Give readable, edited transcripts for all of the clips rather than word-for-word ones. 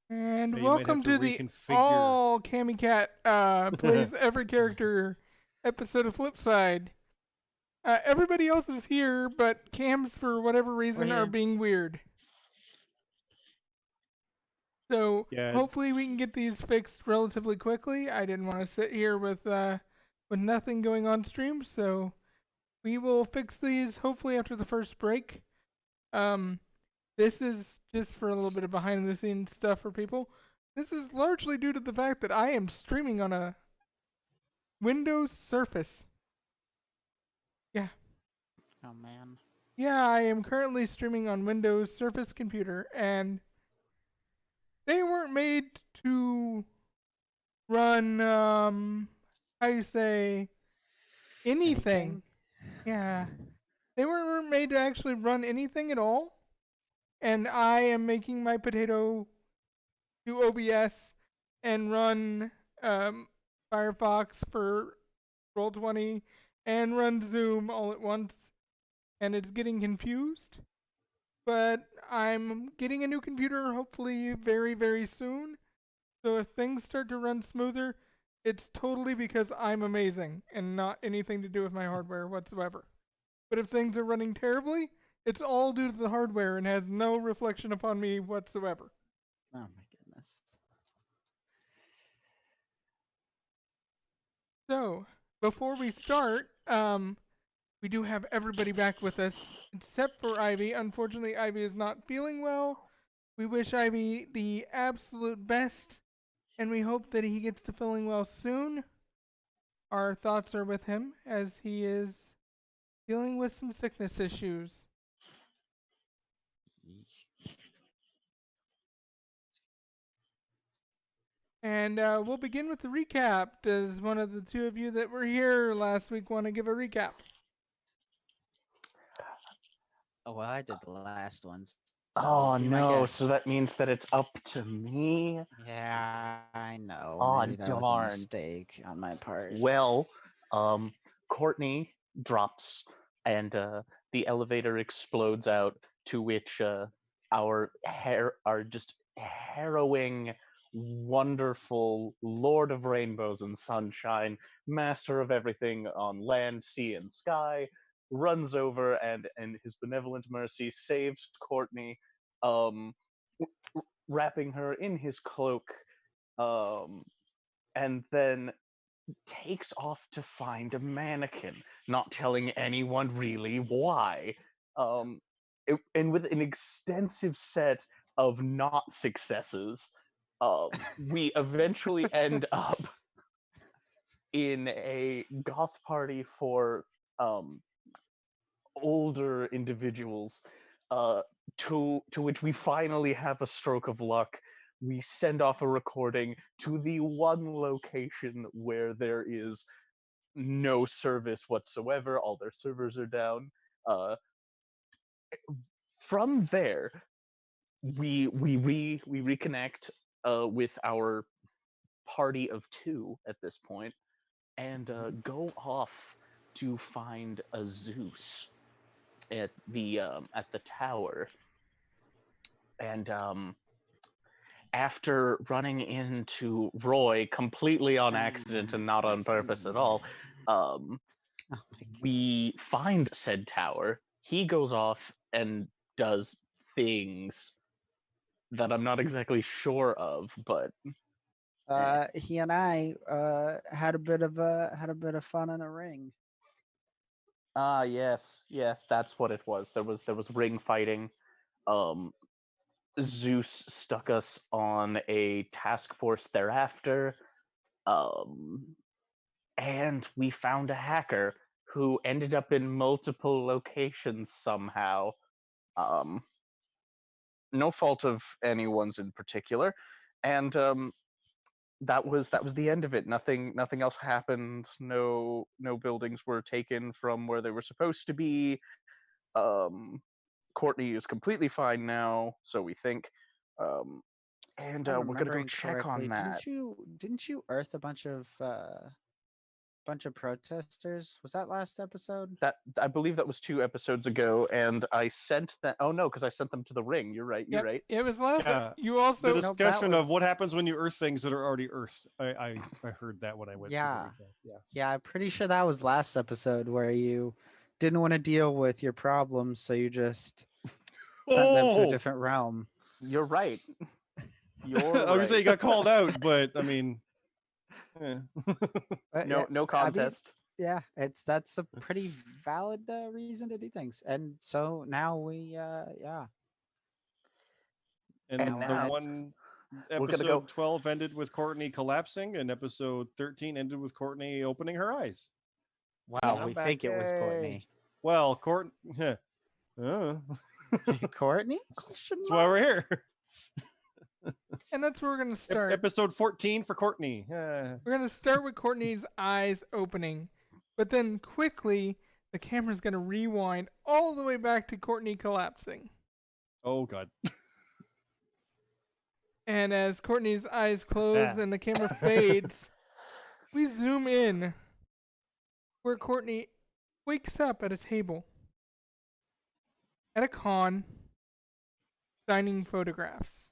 And Yeah, you might have welcome to to the reconfigure. All Cammy Cat Plays Every Character episode of Flipside. Everybody else is here, but cams, for whatever We're reason, are here. being weird. So Yeah, hopefully we can get these fixed relatively quickly. I didn't want to sit here with nothing going on stream, so we will fix these hopefully after the first break. Um, this is just for a little bit of behind the scenes stuff for people. This is largely due to the fact that I am streaming on a Windows Surface. Yeah. Oh man. Yeah, I am currently streaming on Windows Surface computer, and they weren't made to run, how you say, anything. Anything? Yeah. They weren't made to actually run anything at all, and I am making my potato do OBS and run um, Firefox for Roll20 and run Zoom all at once, and it's getting confused. But I'm getting a new computer hopefully very, very soon. So if things start to run smoother, it's totally because I'm amazing and not anything to do with my hardware whatsoever. But if things are running terribly, it's all due to the hardware and has no reflection upon me whatsoever. Oh my goodness. So, before we start, we do have everybody back with us except for Ivy. Unfortunately, Ivy is not feeling well. We wish Ivy the absolute best, and we hope that he gets to feeling well soon. Our thoughts are with him as he is dealing with some sickness issues. And we'll begin with the recap. Does one of the two of you that were here last week want to give a recap? Oh well, I did the last ones, so be Oh my no, guest. so that means that it's up to me? Yeah, I know. Maybe Oh that was a darn. mistake on my part. Well, Courtney drops and the elevator explodes out, to which our just harrowing, wonderful Lord of Rainbows and Sunshine, master of everything on land, sea, and sky, runs over and in his benevolent mercy saves Courtney, um, wrapping her in his cloak, um, and then takes off to find a mannequin, not telling anyone really why. Um, and with an extensive set of not successes, we eventually end up in a goth party for um, older individuals, uh, to which we finally have a stroke of luck. We send off a recording to the one location where there is no service whatsoever. All their servers are down. Uh, from there, we reconnect with our party of two at this point, and go off to find a Zeus at the tower. And after running into Roy completely on accident and not on purpose at all, um, Oh my god. we find said tower. He goes off and does things that I'm not exactly sure of, but eh. He and I had a bit of fun in a ring. Yes, that's what it was. There was ring fighting. Um, Zeus stuck us on a task force thereafter. Um, and we found a hacker who ended up in multiple locations somehow. Um, no fault of anyone's in particular, and that was the end of it. Nothing else happened. No buildings were taken from where they were supposed to be. Um, Courtney is completely fine now, so we think. Um, If and I'm we're gonna go remembering check on correctly, that. didn't you earth a bunch of bunch of protesters. Was that last episode? That I believe that was 2 episodes ago, and I sent that. Oh no, because I sent them to the ring. You're right. You're Yep, right. it was last. Yeah. You The also Nope, that discussion of was- what happens when you earth things that are already earthed. I heard that when I went Yeah. through the recap. Yeah. Yeah, I'm pretty sure that was last episode where you didn't want to deal with your problems, so you just sent them to a Oh! different realm. You're right. You're I was gonna say right. you got called out, but I mean, eh. But No, yeah, no I mean, contest. yeah, that's a pretty valid reason to do things, and so now we, yeah, And And the now one we're gonna episode go- 12 ended with Courtney collapsing, and episode 13 ended with Courtney opening her eyes. well, I'm we back, think it was yay. Courtney. Well, Courtney? Question that's why we're here. and that's where we're gonna start. Episode 14 for Courtney. We're gonna start with Courtney's eyes opening, but then quickly the camera's gonna rewind all the way back to Courtney collapsing. Oh god. And as Courtney's eyes close Yeah. and the camera fades, we zoom in where Courtney wakes up at a table at a con signing photographs.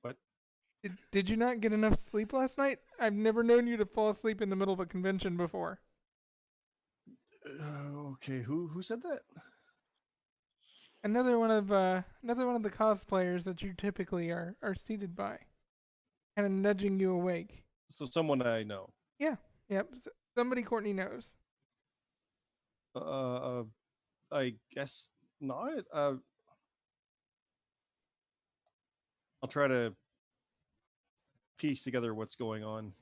What? Did you not get enough sleep last night? I've never known you to fall asleep in the middle of a convention before. Okay, who said that? Another one of the cosplayers that you typically are seated by, kind of nudging you awake. So someone I know. Yep, somebody Courtney knows. I guess not. I'll try to piece together what's going on.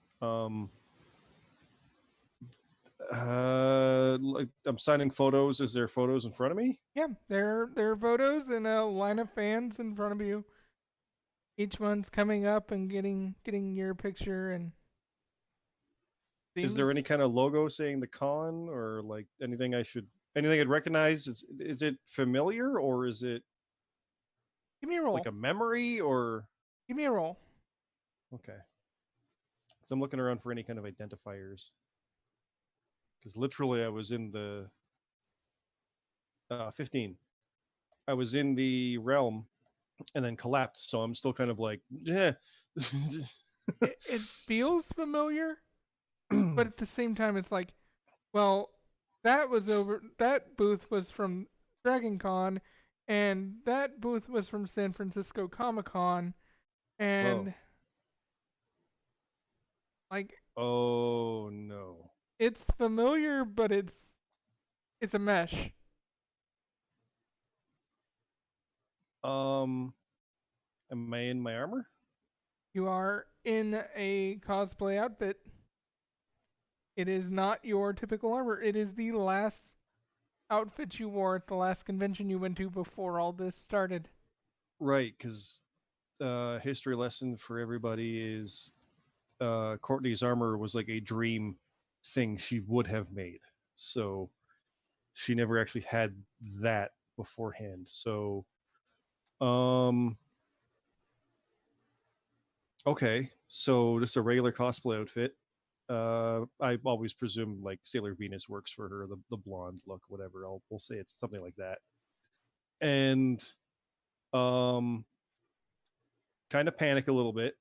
Like I'm signing photos. Is there photos in front of me? Yeah, there are photos and a line of fans in front of you. Each one's coming up and getting your picture and. Is there any seems- kind of logo saying the con or like anything I'd recognize? Is it familiar or is it Give me a roll. like a memory or Give me a roll. okay? So I'm looking around for any kind of identifiers. Because literally I was in the 15. I was in the realm and then collapsed, so I'm still kind of like, yeah. It feels familiar, but at the same time, it's like, well, that booth was from Dragon Con, and that booth was from San Francisco Comic Con, and Whoa. like Oh no. it's familiar, but it's a mesh. Am I in my armor? You are in a cosplay outfit. It is not your typical armor. It is the last outfit you wore at the last convention you went to before all this started. Right, because history lesson for everybody is Courtney's armor was like a dream thing she would have made. So she never actually had that beforehand. So okay, so just a regular cosplay outfit. I always presume like Sailor Venus works for her, the blonde look, whatever. We'll say it's something like that. And kind of panic a little bit.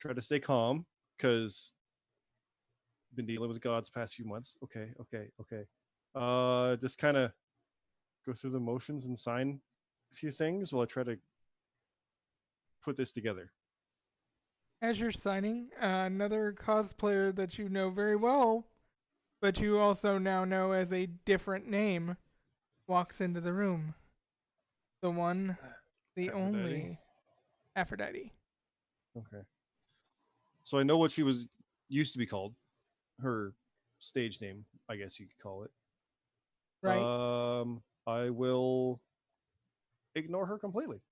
Try to stay calm because been dealing with gods past few months. Okay. Just kind of go through the motions and sign a few things while I try to put this together. As you're signing, another cosplayer that you know very well, but you also now know as a different name, walks into the room. The one, the Aphrodite? only Aphrodite. Okay. So I know what she was used to be called. Her stage name, I guess you could call it. Right? I will ignore her completely.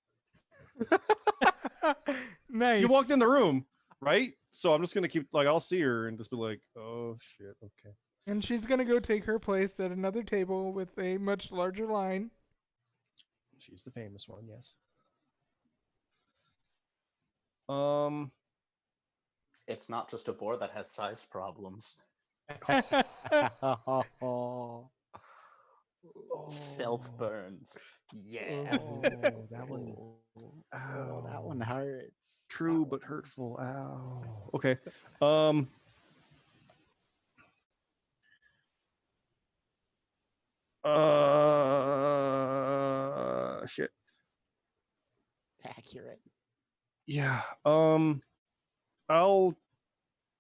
Nice. You walked in the room, right? So I'm just gonna keep like I'll see her and just be like, oh shit, okay. And she's gonna go take her place at another table with a much larger line. She's the famous one, yes. It's not just a boar that has size problems. Oh, Self burns. Yeah. Oh, that one. oh, that one Ow. hurts. True That but one- hurtful. Ow. Okay. Shit. Accurate. Yeah. I'll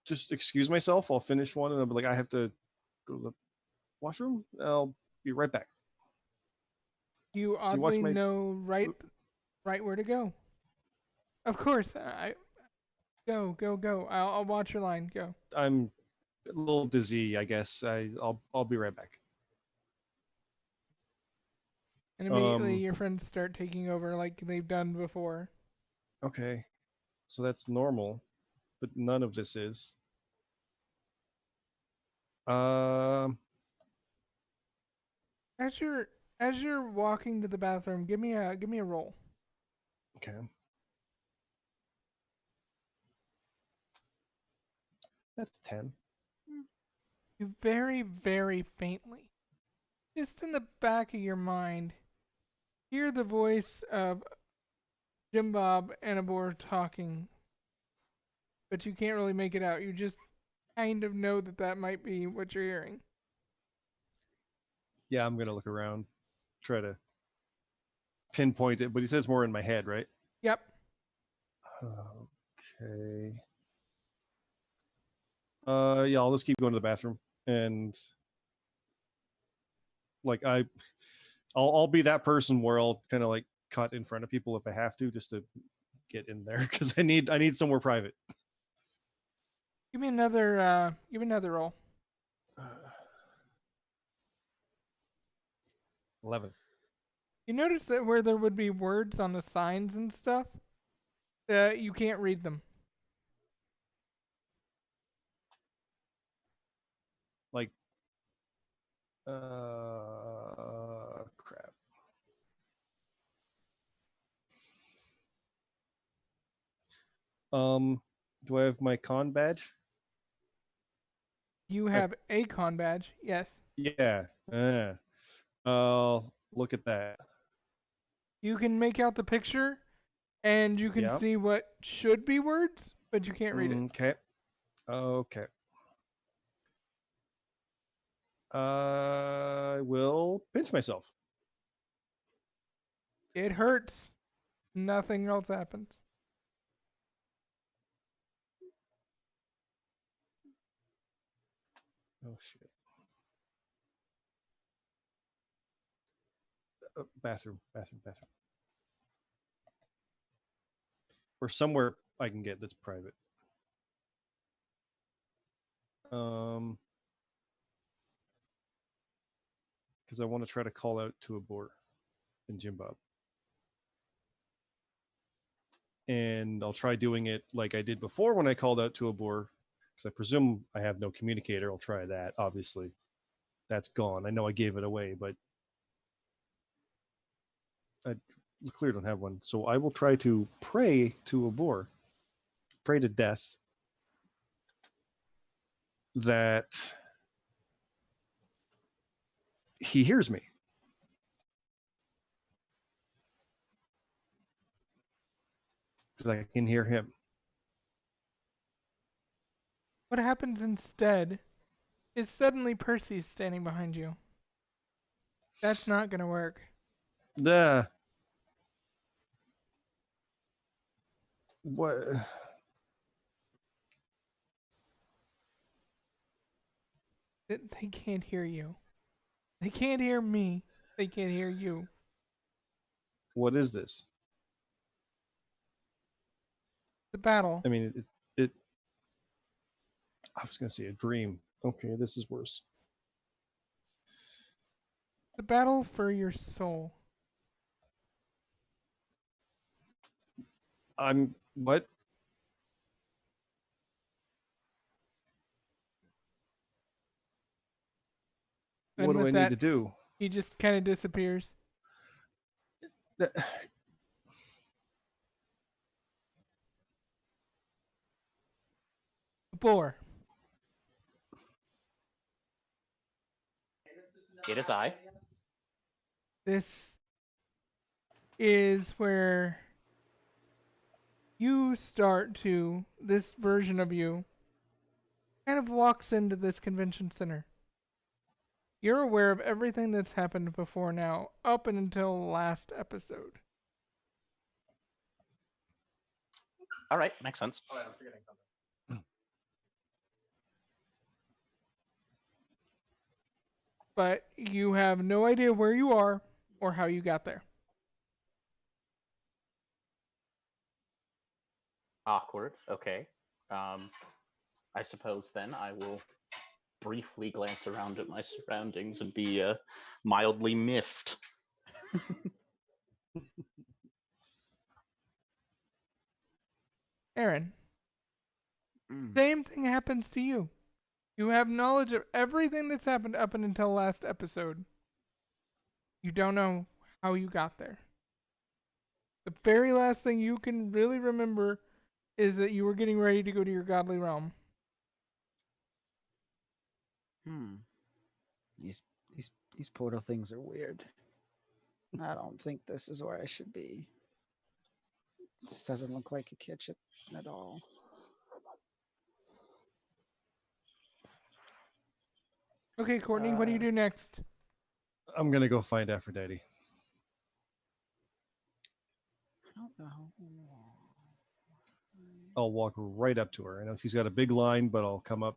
just excuse myself. I'll finish one and I'll be like, I have to go to the washroom. I'll be right back. You Do you watch oddly my? know right where to go. Of course, I go. I'll watch your line. Go. I'm a little dizzy, I guess. I'll be right back. And immediately your friends start taking over like they've done before. Okay. So that's normal, but none of this is. Um. As you're walking to the bathroom, give me a roll. Okay. That's 10. You very, very faintly, just in the back of your mind, hear the voice of Jim Bob and Abor talking, but you can't really make it out. You just kind of know that might be what you're hearing. Yeah, I'm gonna look around, try to pinpoint it, but he says more in my head, right? Yep. Okay. Yeah, I'll just keep going to the bathroom and like I'll be that person where I'll kind of like cut in front of people if I have to, just to get in there because I need somewhere private. Give me another roll. 11. You notice that where there would be words on the signs and stuff, you can't read them. Like, crap. Do I have my con badge? You have a con badge, yes. Yeah. Look at that. You can make out the picture, and you can Yeah. see what should be words, but you can't read it. Okay. Okay. I will pinch myself. It hurts. Nothing else happens. Oh shit. Bathroom. Or somewhere I can get that's private. Because I want to try to call out to a boar in Jim Bob. And I'll try doing it like I did before when I called out to a boar, because I presume I have no communicator. I'll try that. Obviously, that's gone. I know I gave it away, but I clearly don't have one. So I will try to pray to a boar, pray to death that he hears me. Because I can hear him. What happens instead is suddenly Percy's standing behind you. That's not gonna work. What? They can't hear you. They can't hear me. They can't hear you. What is this? The battle. I mean, it I was gonna say a dream. Okay, this is worse. The battle for your soul. I'm what? And What do with I need that, to do? he just kind of disappears. That- Boar. It is I. This is where this version of you kind of walks into this convention center. You're aware of everything that's happened before now, up and until last episode. All right, makes sense. But you have no idea where you are or how you got there. Awkward. Okay. I suppose then I will briefly glance around at my surroundings and be mildly miffed. Aaron, Mm. same thing happens to you. You have knowledge of everything that's happened up and until last episode. You don't know how you got there. The very last thing you can really remember is that you were getting ready to go to your godly realm. These portal things are weird. I don't think this is where I should be. This doesn't look like a kitchen at all. Okay, Courtney, what do you do next? I'm gonna go find Aphrodite. I don't know. I'll walk right up to her. I know she's got a big line, but I'll come up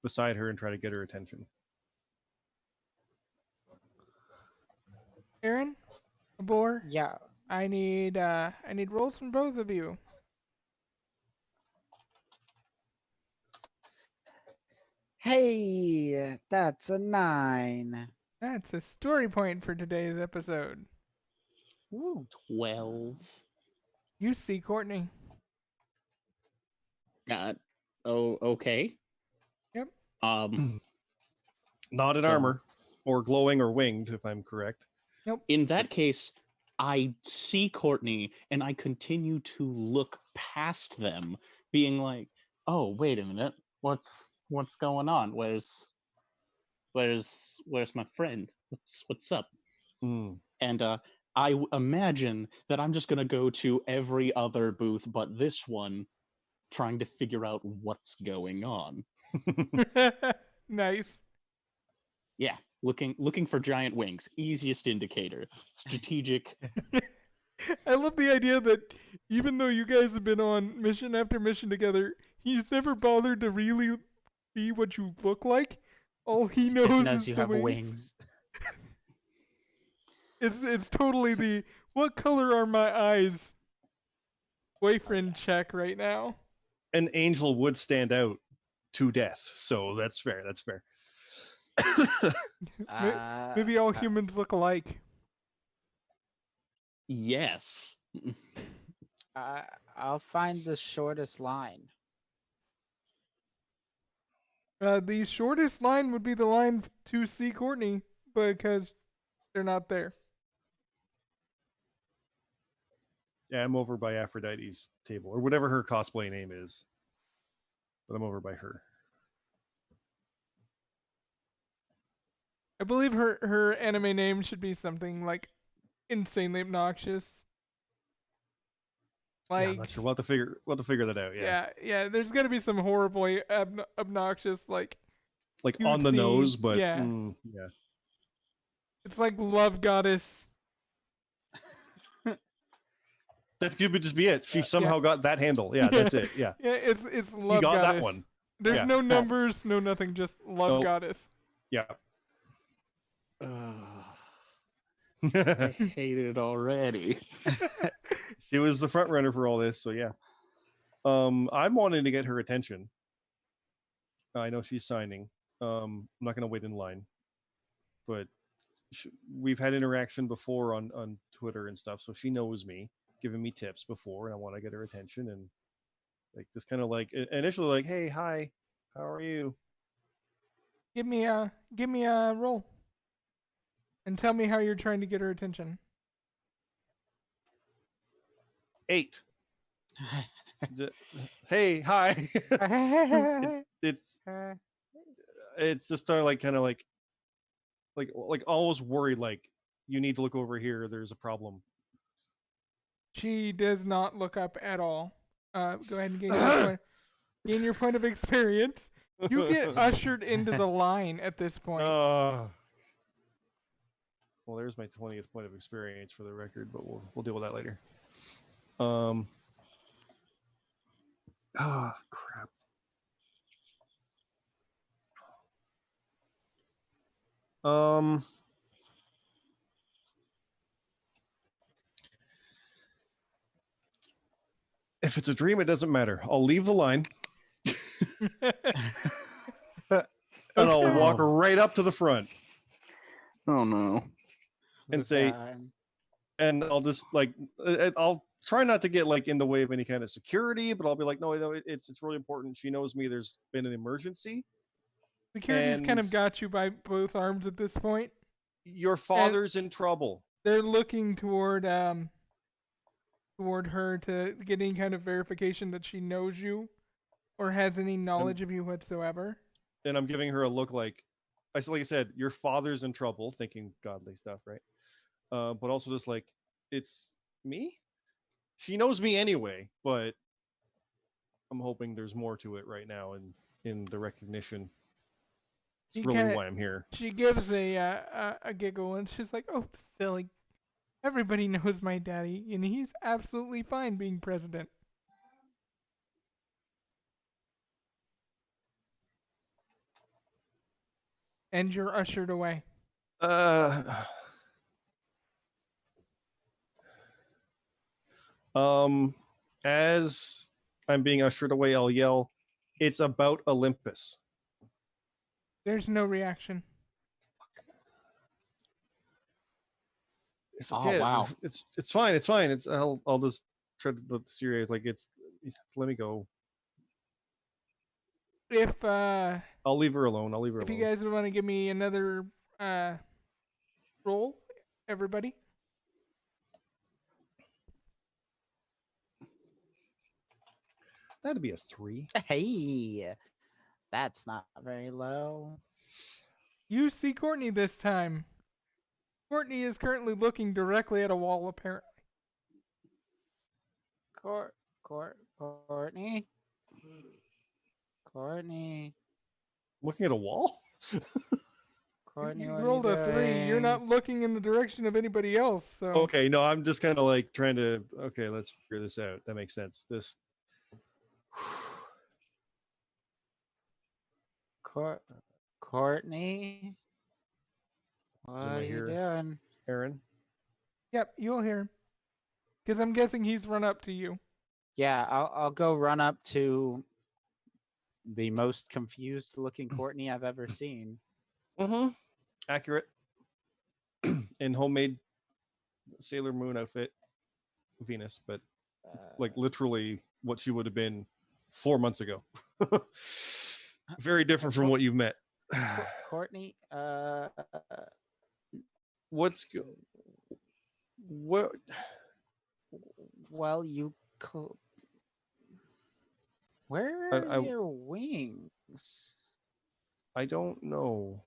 beside her and try to get her attention. Aaron, Boar, Yeah. I need rolls from both of you. Hey, that's a 9. That's a story point for today's episode. Woo. 12. You see Courtney. Okay. Yep. Not in So- armor, or glowing, or winged, if I'm correct. In that case, I see Courtney and I continue to look past them, being like, "Oh, wait a minute. What's going on? Where's my friend? What's up?" Mm. And I imagine that I'm just gonna go to every other booth but this one, trying to figure out what's going on. Nice. Yeah, looking for giant wings. Easiest indicator. Strategic. I love the idea that even though you guys have been on mission after mission together, he's never bothered to really see what you look like. All he knows Just is knows you the have wings. wings. It's totally the what color are my eyes boyfriend check right now. An angel would stand out to death, so that's fair. That's fair. Maybe all humans look alike. Yes. I'll find the shortest line. The shortest line would be the line to see Courtney because they're not there. Yeah, I'm over by Aphrodite's table, or whatever her cosplay name is. But I'm over by her. I believe her anime name should be something like insanely obnoxious. Yeah, I'm Like not sure. We'll have to figure that out. Yeah. yeah. There's got to be some horribly obnoxious like Like on the cutesy- nose, but yeah. yeah. It's like love goddess. That could just be it. She somehow got that handle. Yeah, that's it. Yeah. Yeah, it's You love got goddess. that one. There's Yeah. no numbers, no nothing, just love Nope. goddess. Yeah. I hate it already. She was the front runner for all this, so yeah. I'm wanting to get her attention. I know she's signing. I'm not going to wait in line, but we've had interaction before on Twitter and stuff, so she knows me, giving me tips before, and I want to get her attention and like just kind of like initially like, hey, hi, how are you? Give me a roll. And tell me how you're trying to get her attention. 8. Hey, hi. It's just like kind of like almost worried, like you need to look over here. There's a problem. She does not look up at all. Go ahead and gain your point of experience. You get ushered into the line at this point. Well, there's my 20th point of experience for the record, but we'll deal with that later. Crap. If it's a dream, it doesn't matter. I'll leave the line and I'll walk right up to the front. Oh no. And say, and I'll just like, I'll try not to get like in the way of any kind of security, but I'll be like, no, it's really important. She knows me. There's been an emergency. Security's kind of got you by both arms at this point. Your father's in trouble. They're looking toward her to get any kind of verification that she knows you or has any knowledge of you whatsoever. And I'm giving her a look like I said, your father's in trouble, thinking godly stuff, right? But also just like, it's me? She knows me anyway, but I'm hoping there's more to it right now in the recognition. It's really why I'm here. She gives a giggle and she's like, "Oh, silly. Everybody knows my daddy, and he's absolutely fine being president." And you're ushered away. As I'm being ushered away, I'll yell, "It's about Olympus." There's no reaction. It's okay. Oh wow. It's fine. It's fine. I'll just try to look serious. Like let me go. If I'll leave her alone. If you guys want to give me another roll, everybody. That'd be a 3. Hey, that's not very low. You see Courtney this time. Courtney is currently looking directly at a wall, apparently. Courtney? Courtney? Looking at a wall? Courtney, you what rolled are you a 3. You're not looking in the direction of anybody else, so. Okay, no, I'm just kind of like trying to. Okay, let's figure this out. That makes sense. This. Courtney? What are you doing? Aaron? Yep, you'll hear him. Because I'm guessing he's run up to you. Yeah, I'll go run up to the most confused looking Courtney I've ever seen. Mm-hmm. Accurate. In homemade Sailor Moon outfit, Venus, but like literally what she would have been 4 months ago. Very different from what you've met. Courtney, what? Well, where are your wings? I don't know.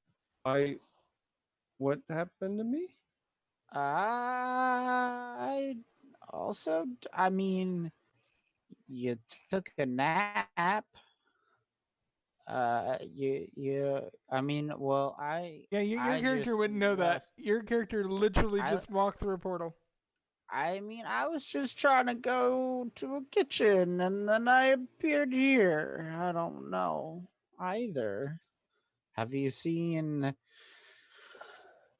What happened to me? I mean, you took a nap. I mean, well, Yeah, your character wouldn't know that. Your character literally just walked through a portal. I mean, I was just trying to go to a kitchen and then I appeared here. I don't know either. Have you seen,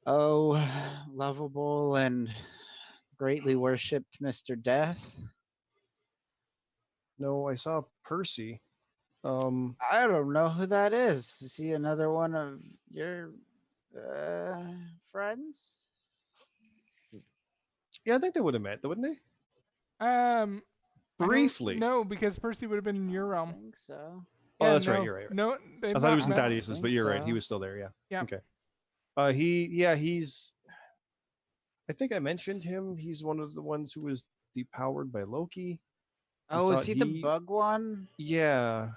lovable and greatly worshipped Mr. Death? No, I saw Percy. I don't know who that is. Is he another one of your friends? Yeah, I think they would have met, wouldn't they? Briefly. No, because Percy would have been in your realm. I think so. Oh, that's right. You're right. No, I thought he was in Thaddeus's, but you're right. He was still there. Yeah. Yeah. Okay. He's. I think I mentioned him. He's one of the ones who was depowered by Loki. Oh, is thought he the bug one? Yeah,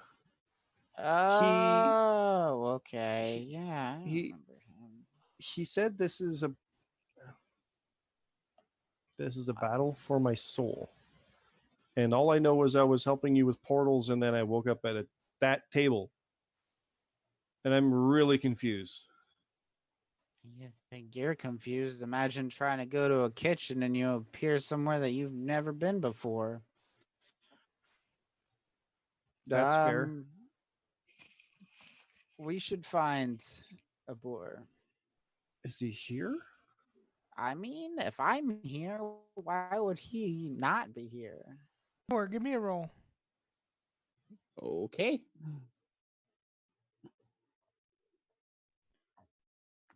Oh, okay. Yeah, I he remember him. he said this is a battle for my soul. And all I know is I was helping you with portals, and then I woke up at that table, and I'm really confused. You think you're confused? Imagine trying to go to a kitchen and you appear somewhere that you've never been before. That's fair. We should find a boar. Is he here? I mean, if I'm here, why would he not be here? Or give me a roll. Okay.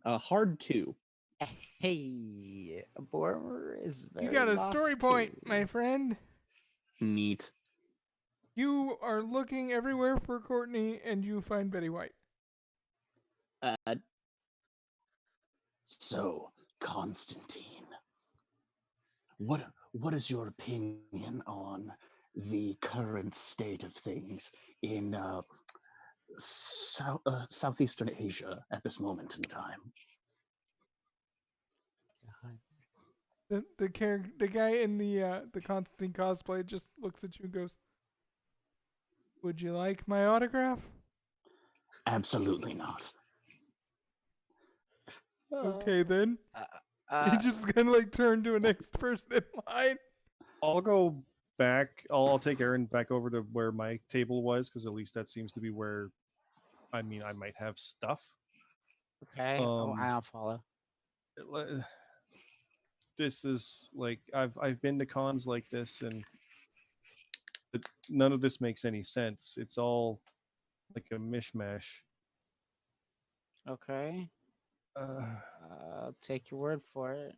A hard 2. Hey, a boar is very You got a lost story point, too. my friend. Neat. You are looking everywhere for Courtney, and you find Betty White. So, Constantine, what is your opinion on the current state of things in Southeastern Asia at this moment in time? The guy in the Constantine cosplay just looks at you and goes, "Would you like my autograph?" Absolutely not. Okay then. He Uh, just kind of like turned to a next person in line. I'll go back. I'll take Aaron back over to where my table was, because at least that seems to be where. I mean, I might have stuff. okay. I'll follow. This is like I've been to cons like this, and none of this makes any sense. It's all like a mishmash. Okay. Uh, I'll take your word for it.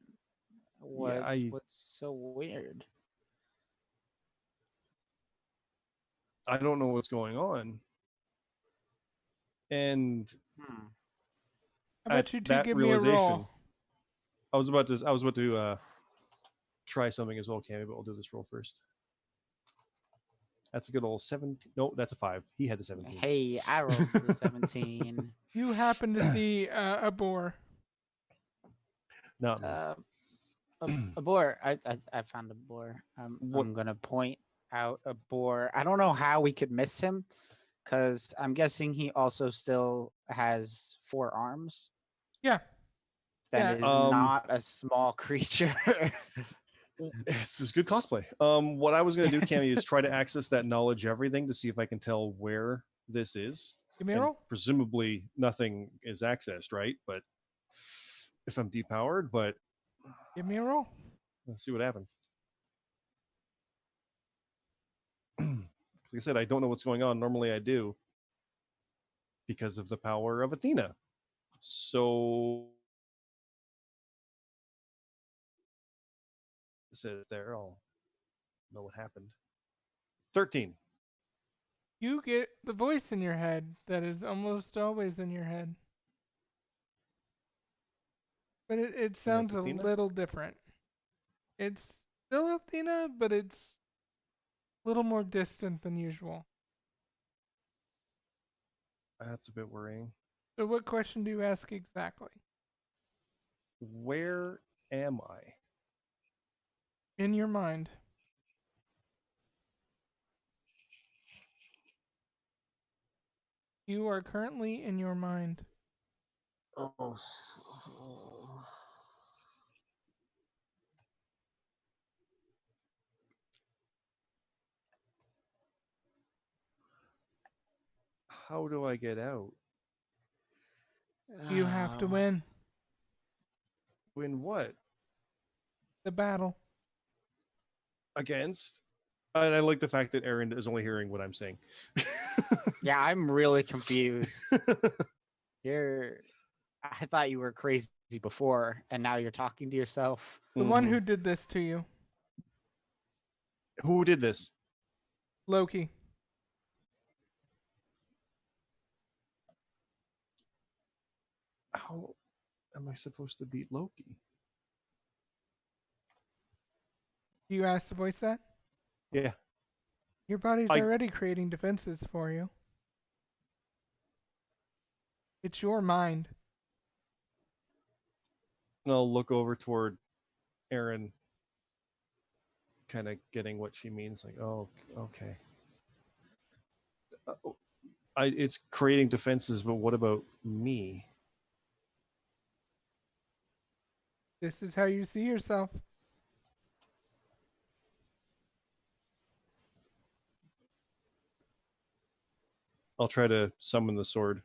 yeah, What's so weird? I don't know what's going on. And Hmm. How about you two that give me a realization, roll? I was about to try something as well, Cammy, but we'll do this roll first. That's a good old 17. No, that's a 5. He had the 17. Hey, I rolled the 17. You happen to see a boar. Not me. A boar. I found a boar. What? I'm gonna point out a boar. I don't know how we could miss him, because I'm guessing he also still has 4 arms. Yeah. That Yeah. is not a small creature. It's just good cosplay. What I was going to do, Cammy, is try to access that knowledge everything to see if I can tell where this is. Give me a And roll. presumably nothing is accessed, right? But if I'm depowered, but Give me a roll. let's see what happens. Like I said, I don't know what's going on. Normally I do, because of the power of Athena. So it says there, I'll know what happened. 13. You get the voice in your head that is almost always in your head. But it sounds a Athena? little different. It's still Athena, but it's a little more distant than usual. That's a bit worrying. So what question do you ask exactly? Where am I? In your mind. You are currently in your mind. Oh. How do I get out? You have to win Win what? the battle. Against? And I like the fact that Aaron is only hearing what I'm saying. Yeah, I'm really confused. I thought you were crazy before, and now you're talking to yourself. The one who did this to you, Who did this? Loki. How am I supposed to beat Loki? Do you ask the voice that? Yeah. Your body's I- already creating defenses for you. It's your mind. And I'll look over toward Erin, kind of getting what she means. Like, oh, okay. It's creating defenses, but what about me? This is how you see yourself. I'll try to summon the sword.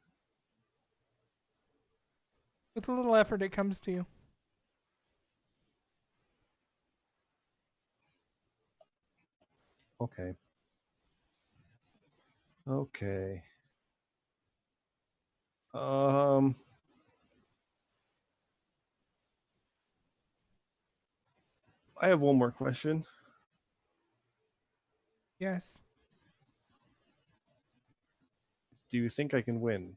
With a little effort, it comes to you. Okay. Okay. I have one more question. Yes. Do you think I can win?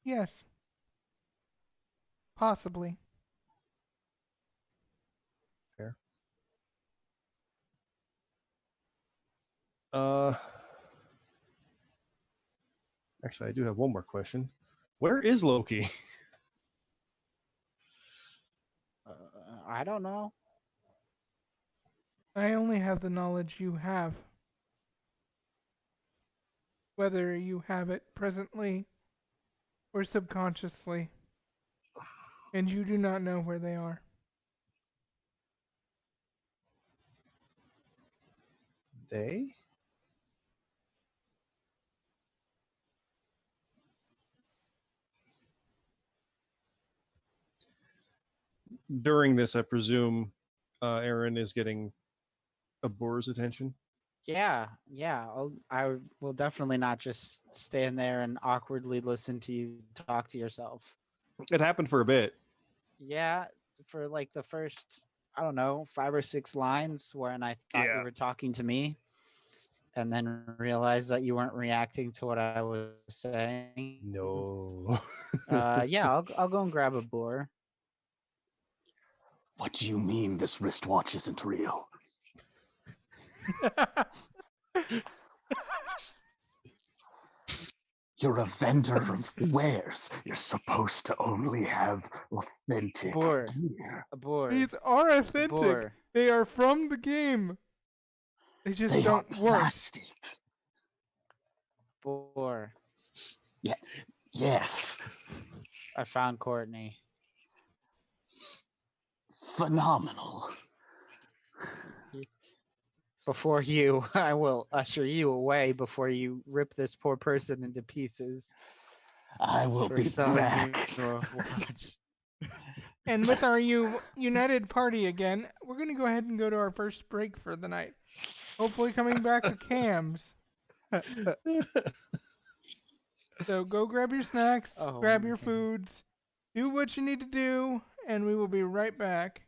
Yes. Possibly. Fair. Uh, actually, I do have one more question. Where is Loki? I don't know. I only have the knowledge you have. Whether you have it presently or subconsciously. And you do not know where they are. They? During this, I presume Aaron is getting a boar's attention. Yeah, I will definitely not just stand there and awkwardly listen to you talk to yourself. It happened for a bit. Yeah, for like the first, I don't know, 5 or 6 lines when I thought Yeah. you were talking to me, and then realized that you weren't reacting to what I was saying. No. Yeah, I'll go and grab a boar. What do you mean this wristwatch isn't real? You're a vendor of wares. You're supposed to only have authentic Boar. gear. A boar. These are A authentic. boar. They are from the game. They just They are don't work. plastic. Boar. Yes, I found Courtney. phenomenal. Before you, I will usher you away before you rip this poor person into pieces I will for be selling back. you a watch. And with our united party again, we're going to go ahead and go to our first break for the night. Hopefully coming back to cams. So go grab your snacks, Oh, grab your man. foods, do what you need to do, and we will be right back.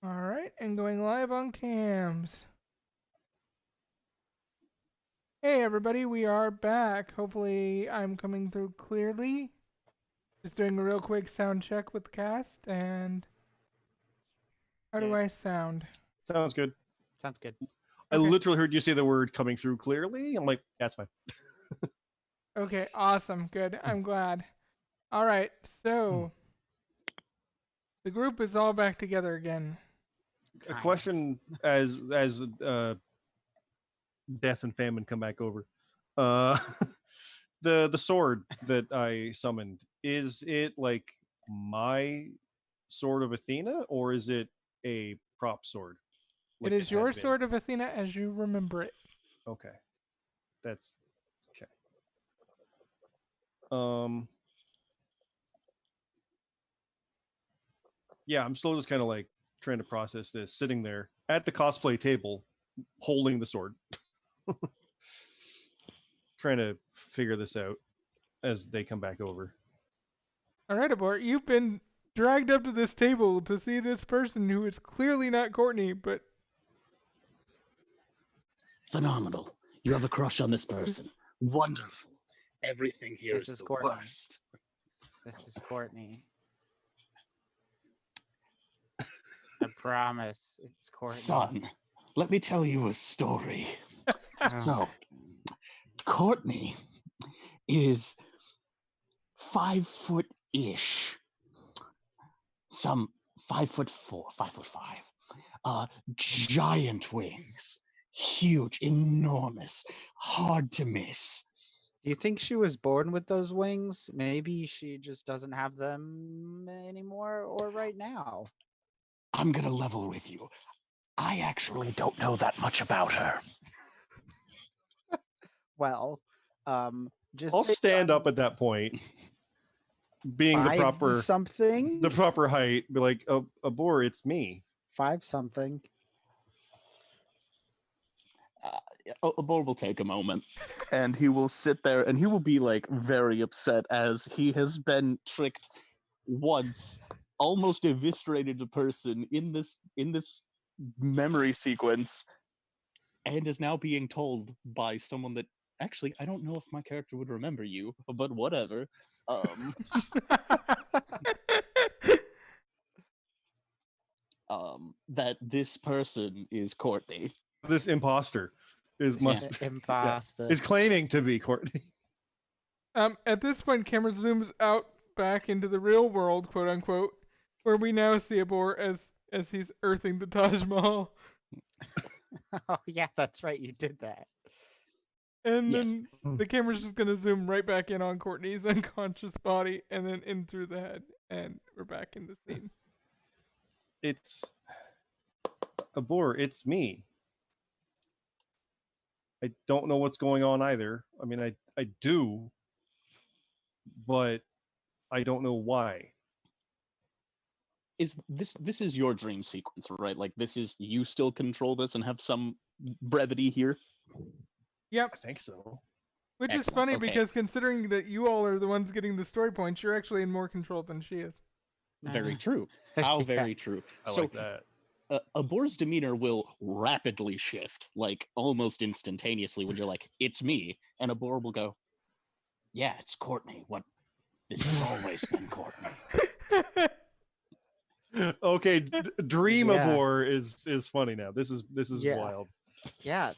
All right, and going live on cams. Hey everybody, we are back. Hopefully I'm coming through clearly. Just doing a real quick sound check with the cast, and how do Yeah. I sound? Sounds good. Sounds good. I Okay. literally heard you say the word coming through clearly. I'm like, that's fine. Okay, awesome, good. I'm glad. All right, so the group is all back together again. A Kind question as death and famine come back over. The sword that I summoned, is it like my sword of Athena, or is it a prop sword? It is your sword of Athena as you remember it. Okay. That's okay. Yeah, I'm still just kind of like trying to process this, sitting there at the cosplay table, holding the sword, trying to figure this out as they come back over. All right, Abort, you've been dragged up to this table to see this person who is clearly not Courtney, but Phenomenal. You have a crush on this person. Wonderful. Everything here This is is the Courtney. worst. This is Courtney. I promise, it's Courtney. Son, let me tell you a story. Oh, So, Courtney is 5 foot-ish. Some 5'4", 5'5". Giant wings. Huge, enormous, hard to miss. do you think she was born with those wings? Maybe she just doesn't have them anymore or right now. I'm gonna level with you. I actually don't know that much about her. Well, just I'll based stand on up at that point, being the 5 proper something, height, be like, oh, Abor, it's me. 5 something. Abor will take a moment, and he will sit there, and he will be like very upset as he has been tricked once, almost eviscerated a person in this memory sequence, and is now being told by someone that actually I don't know if my character would remember you, but whatever. That this person is Courtney. This imposter is must Yeah. Imposter. is claiming to be Courtney. At this point, camera zooms out back into the real world, quote unquote, where we now see Abor as he's earthing the Taj Mahal, Oh yeah, that's right. You did that. and Yes. then the camera's just gonna zoom right back in on Courtney's unconscious body, and then in through the head, and we're back in the scene. It's Abor, it's me. I don't know what's going on either. I mean, I do, but I don't know why. Is this is your dream sequence, right? Like this is you still control this and have some brevity here. Yep, I think so. which is Excellent, funny okay. because considering that you all are the ones getting the story points, you're actually in more control than she is. Very true. How Yeah. very true. I So like that. Abor's demeanor will rapidly shift, like almost instantaneously when you're like, "It's me," and Abor will go, "Yeah, it's Courtney. What? This has always been Courtney." Okay, Dream Yeah. Abor is funny now. This is Yeah. wild. Yeah,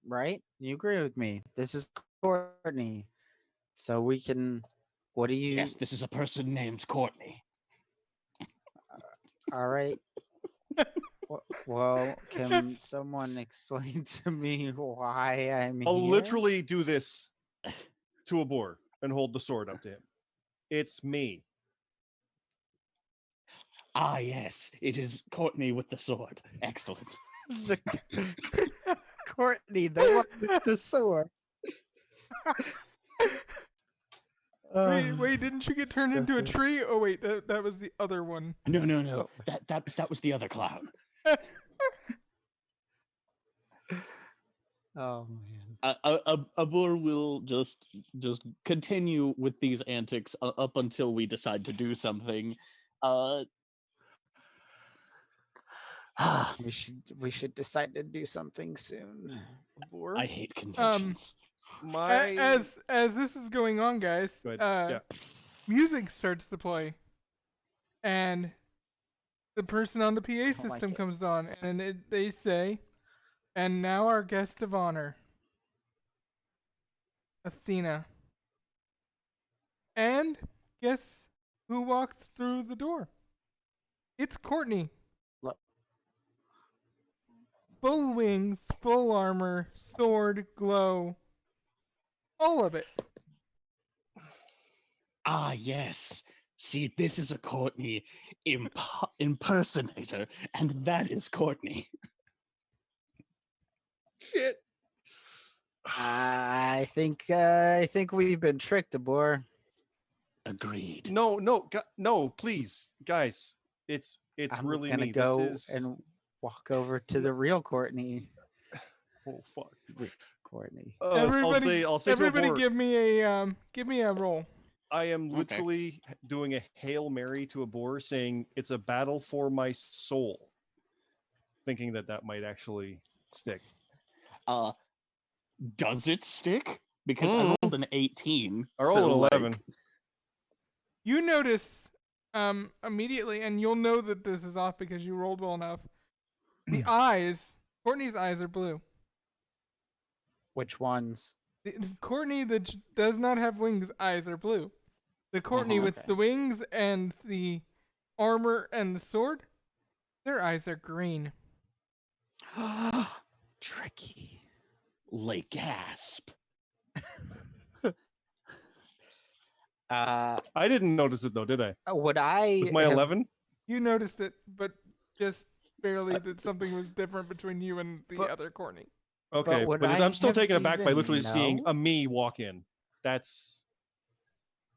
right? You agree with me. This is Courtney. So we can. What do you? Yes, this is a person named Courtney. All right. Well, can someone explain to me why I'm I'll here? literally do this to Abor and hold the sword up to him. It's me. Ah, yes, it is Courtney with the sword. Excellent. The, Courtney, the one with the sword. Wait, didn't you get turned into a tree? Oh wait, that was the other one. No. That was the other clown. Oh man. Abur will just continue with these antics up until we decide to do something. Ah, We should decide to do something soon. Or I hate conventions. my As this is going on, guys, Go ahead. Yeah. music starts to play, and the person on the PA like system it. comes on, and they say, "And now our guest of honor, Athena." And guess who walks through the door? It's Courtney. Look, Full wings, full armor, sword, glow, all of it. Ah, yes. See, this is a Courtney impersonator, and that is Courtney. Shit. I think we've been tricked, Abor. Agreed. No, please, guys. It's I'm really gonna me. go This is and walk over to the real Courtney. oh fuck. Courtney. Everybody, I'll say to everybody, Abor, give me a roll. I am Okay. literally doing a Hail Mary to Abor, saying it's a battle for my soul, thinking that might actually stick. Does it stick? Because I rolled an 18. I rolled an so, 11. like, You notice immediately, and you'll know that this is off because you rolled well enough. The eyes, Courtney's eyes are blue. Which ones? The Courtney that does not have wings, eyes are blue. The Courtney with Okay. the wings and the armor and the sword, their eyes are green. Tricky. like gasp. Uh, I didn't notice it though, did I? would I? Was my have- 11? You noticed it, but just barely that something was different between you and the But- other Courtney. Okay, would but I I'm still have taken aback by even literally seeing know? a me walk in. That's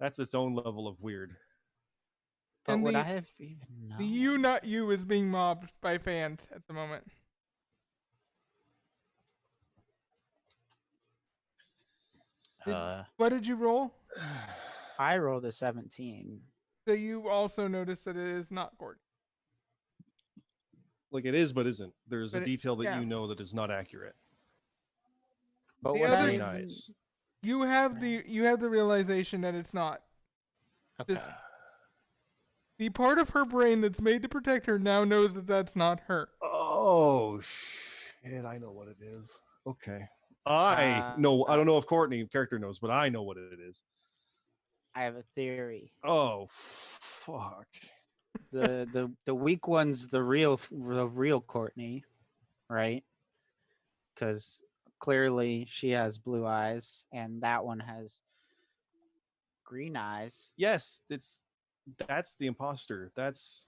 its own level of weird. But And would the- I have even known? The you not you is being mobbed by fans at the moment. What did you roll? I rolled a 17. So you also notice that it is not Courtney. Like it is, but isn't. There's a But detail that yeah. you know that is not accurate. But The would other- I Green even... eyes. You have the realization that it's not. Okay. This- The part of her brain that's made to protect her now knows that that's not her. Oh shit! I know what it is. Okay. I know. I don't know if Courtney character knows, but I know what it is. I have a theory. Oh fuck! The weak one's the real Courtney, right? Because clearly she has blue eyes, and that one has green eyes. Yes, that's the imposter. That's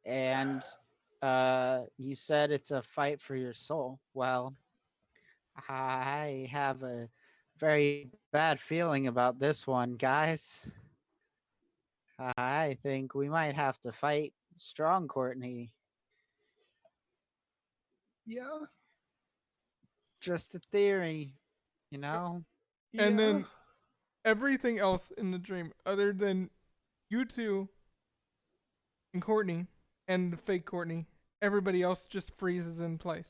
And you said it's a fight for your soul. Well, I have a very bad feeling about this one, guys. I think we might have to fight strong, Courtney. yeah. Just a theory, you know? And then everything else in the dream, other than you two and Courtney and the fake Courtney, everybody else just freezes in place.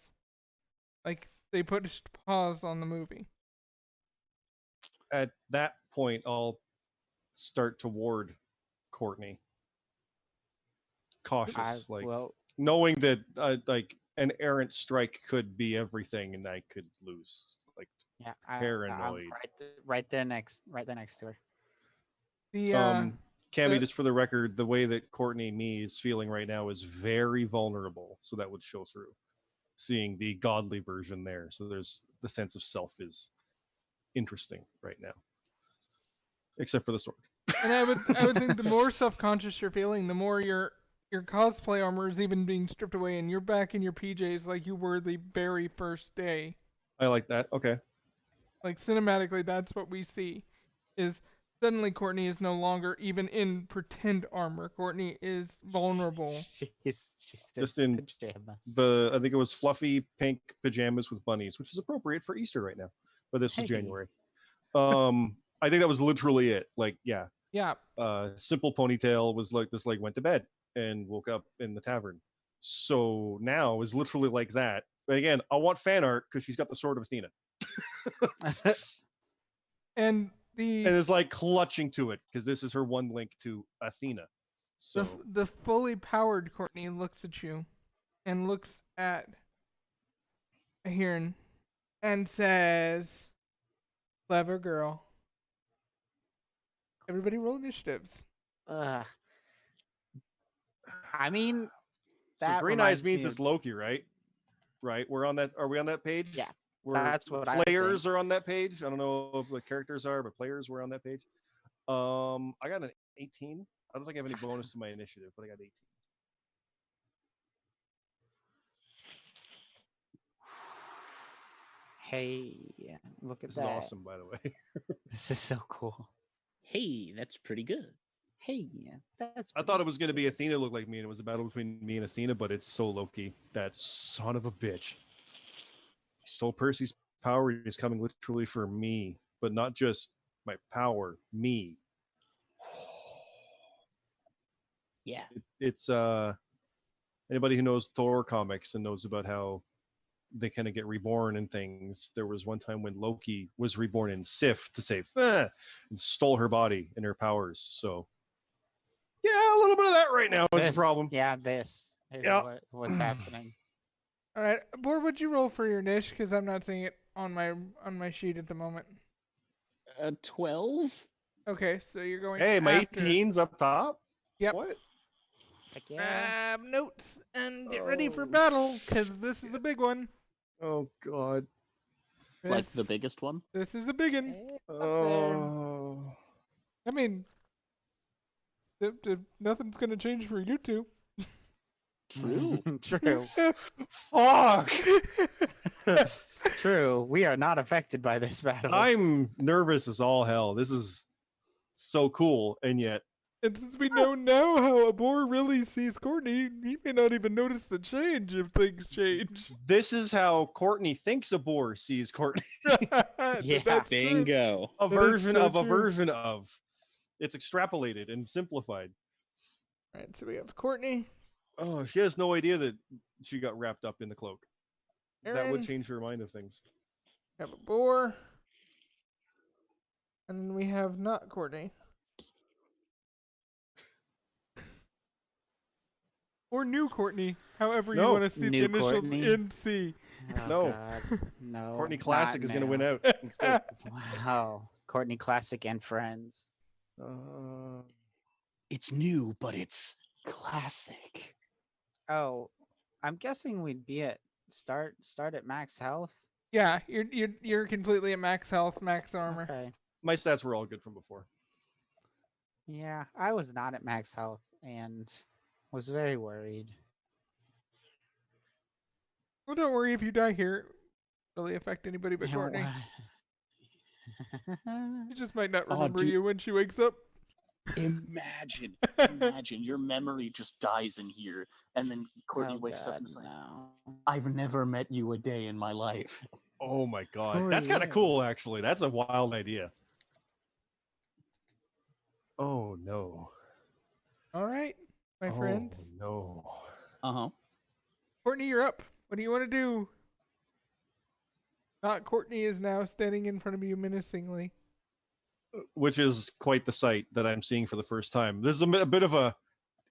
Like they put pause on the movie. At that point, I'll start to ward Courtney, cautious, knowing that like an errant strike could be everything, and I could lose. Like Yeah, paranoid. I'm right there next to her. The Cammy, the- just for the record, the way that Courtney me is feeling right now is very vulnerable, so that would show through. Seeing the godly version there, so there's the sense of self is interesting right now, except for the sword. and I would think the more self-conscious you're feeling, the more your cosplay armor is even being stripped away, and you're back in your PJs like you were the very first day. I like that. Okay. Like cinematically, that's what we see. Is suddenly Courtney is no longer even in pretend armor. Courtney is vulnerable. She's Just in pajamas. I think it was fluffy pink pajamas with bunnies, which is appropriate for Easter right now. But this was Hey. January. I think that was literally it. Like, yeah. Yeah. Simple ponytail was like this. Like, went to bed and woke up in the tavern. So now is literally like that. But again, I want fan art because she's got the sword of Athena. And the And is like clutching to it because this is her one link to Athena. So the fully powered Courtney looks at you and looks at Ahiren and says, "Clever girl." Everybody roll initiatives. I mean, so that green eyes reminds means me it's of- Loki, right? Right. We're on that. Are we on that page? Yeah, We're that's what I players think. are on that page. I don't know what the characters are, but players were on that page. I got an 18. I don't think I have any bonus to my initiative, but I got 18. Hey, look at This that. is awesome, by the way. This is so cool. Hey, that's pretty good. Hey, that's. I thought it was going to be Athena looked like me, and it was a battle between me and Athena, but it's so Loki. That son of a bitch. He stole Percy's power. He's coming literally for me, but not just my power, me. Yeah. It's anybody who knows Thor comics and knows about how they kind of get reborn and things. There was one time when Loki was reborn in Sif to save and stole her body and her powers. So yeah, a little bit of that right now is a problem. Yeah, this is Yeah. what's happening. All right, Boar, what'd you roll for your niche? Because I'm not seeing it on my sheet at the moment. 12. Okay, so you're going. Hey, my after. 18's up top. Yep. What? Heck yeah. Grab notes and get ready for Oh, battle, because this is a big one. Oh God. Like the This- biggest one? This is a big one. It's up there. Oh. I mean, nothing's gonna change for you two. True. True. Fuck. True. We are not affected by this battle. I'm nervous as all hell. This is so cool, and yet And since we know now how a boar really sees Courtney, he may not even notice the change if things change. this is how Courtney thinks a boar sees Courtney. Yeah. That's true. Bingo. A That is version so of a true. version of. It's extrapolated and simplified. All right, so we have Courtney. Oh, she has no idea that she got wrapped up in the cloak. That Aaron. would change her mind of things. Have a boar. And then we have not Courtney. Or new Courtney, however you No. want to see the New initials Courtney. NC. Oh, No. God. No. Courtney not Classic is going to win now. out. Let's go. Wow. Courtney Classic and Friends. It's new, but it's classic. Oh, I'm guessing we'd be at start at max health. Yeah, you're completely at max health, max armor. Okay. My stats were all good from before. Yeah, I was not at max health and was very worried. Well, don't worry if you die here. It really affect anybody but Yeah, Courtney. wha- She just might not Oh, remember dude. you when she wakes up. Imagine your memory just dies in here, and then Courtney Oh, wakes up God, and is like, no. I've never met you a day in my life. Oh my Who God. are That's kind of you? cool, actually. That's a wild idea. Oh no. All right, my friends. Oh no. Uh-huh. Courtney, you're up. What do you want to do? Not Courtney is now standing in front of you menacingly. Which is quite the sight that I'm seeing for the first time. There's a bit of a,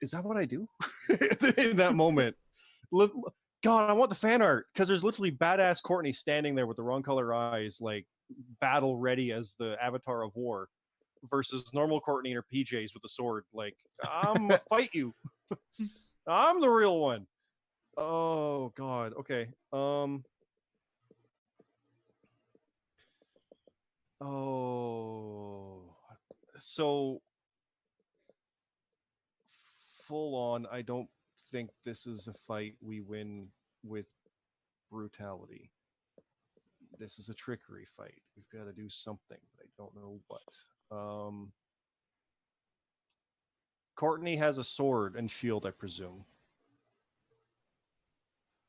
is that what I do? In that moment. God, I want the fan art because there's literally badass Courtney standing there with the wrong color eyes, like battle ready as the avatar of war, versus normal Courtney in her PJs with a sword. Like, I'm gonna fight you. I'm the real one. Oh God. Okay. Oh. So full on, I don't think this is a fight we win with brutality. This is a trickery fight. We've got to do something, but I don't know what. Courtney has a sword and shield, I presume.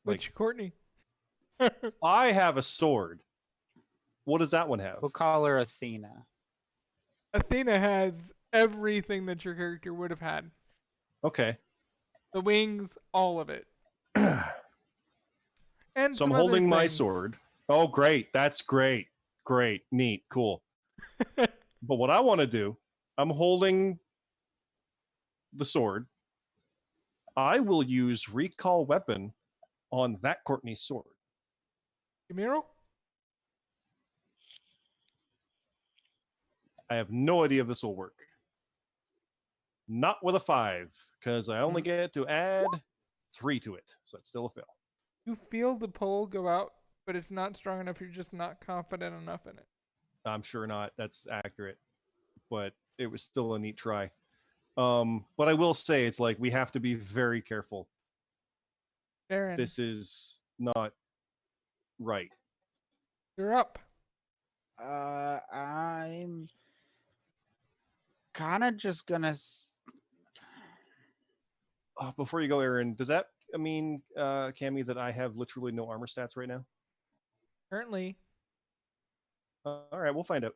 Which Courtney? I have a sword. What does that one have? We'll call her Athena. Athena has everything that your character would have had. Okay. The wings, all of it. And So I'm some other holding my things. sword. Oh, great. That's great. Great. Neat. Cool. But what I want to do, I'm holding the sword. I will use recall weapon on that Courtney's sword. Camiro? I have no idea if this will work. Not with a 5, because I only get to add 3 to it. So it's still a fail. You feel the pull go out, but it's not strong enough. You're just not confident enough in it. I'm sure not. That's accurate. But it was still a neat try. But I will say it's like we have to be very careful. Darren, This is not right. you're up. I'm kind of just gonna. Before you go, Aaron, does that mean, Cammy, that I have literally no armor stats right now? Currently, All right, we'll find out.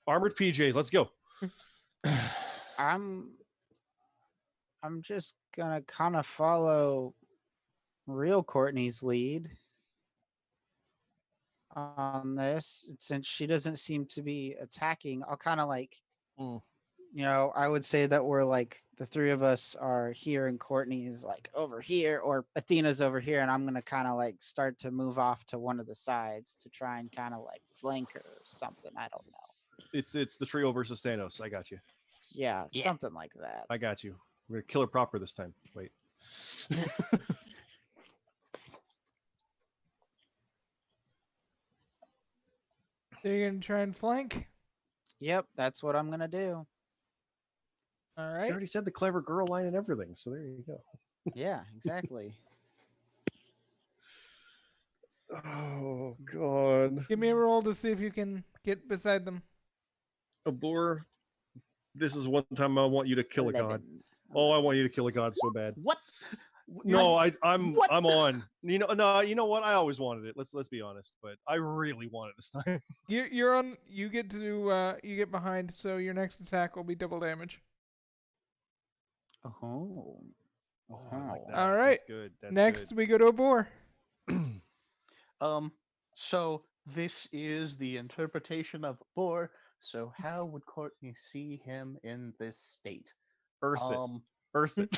Armored PJ, let's go. I'm just gonna kind of follow real Courtney's lead on this. Since she doesn't seem to be attacking, I'll kind of like, Mm. I would say that we're like the three of us are here and Courtney's like over here, or Athena's over here, and I'm gonna kind of like start to move off to one of the sides to try and kind of like flank her or something. I don't know. It's the trio versus Thanos. I got you. Yeah, Yeah. something like that. I got you. We're gonna kill her proper this time. Wait. so you're gonna try and flank. Yep, that's what I'm gonna do. All She right. already said the clever girl line and everything, so there you go. Yeah, exactly. Oh God. Give me a roll to see if you can get beside them. Abor, this is one time I want you to kill a god. 11. Oh, I want you to kill a god so bad. What? No, I'm What? I'm on. You know what? I always wanted it. Let's be honest, but I really want it this time. You're on. You get to you get behind, so your next attack will be double damage. Oh. Oh, I like that. All right. That's good. That's Next, we go to a boar. So this is the interpretation of Boar. So how would Courtney see him in this state? Earth it. Earth it.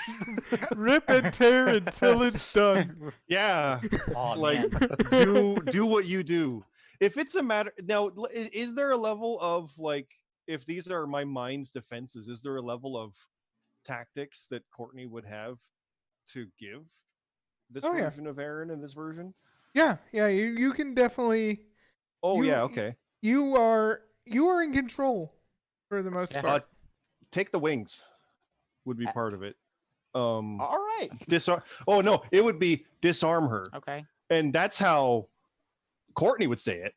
Rip and tear until it's done. Yeah. Oh, Like man. do what you do. If it's a matter now, is there a level of like, if these are my mind's defenses, is there a level of tactics that Courtney would have to give this Oh, yeah. version of Aaron and this version? Yeah, you can definitely. Oh You- yeah, okay. You are in control for the most Yeah. part. Take the wings would be part of it. All right. Disarm. Oh no, it would be disarm her, Okay. and that's how Courtney would say it.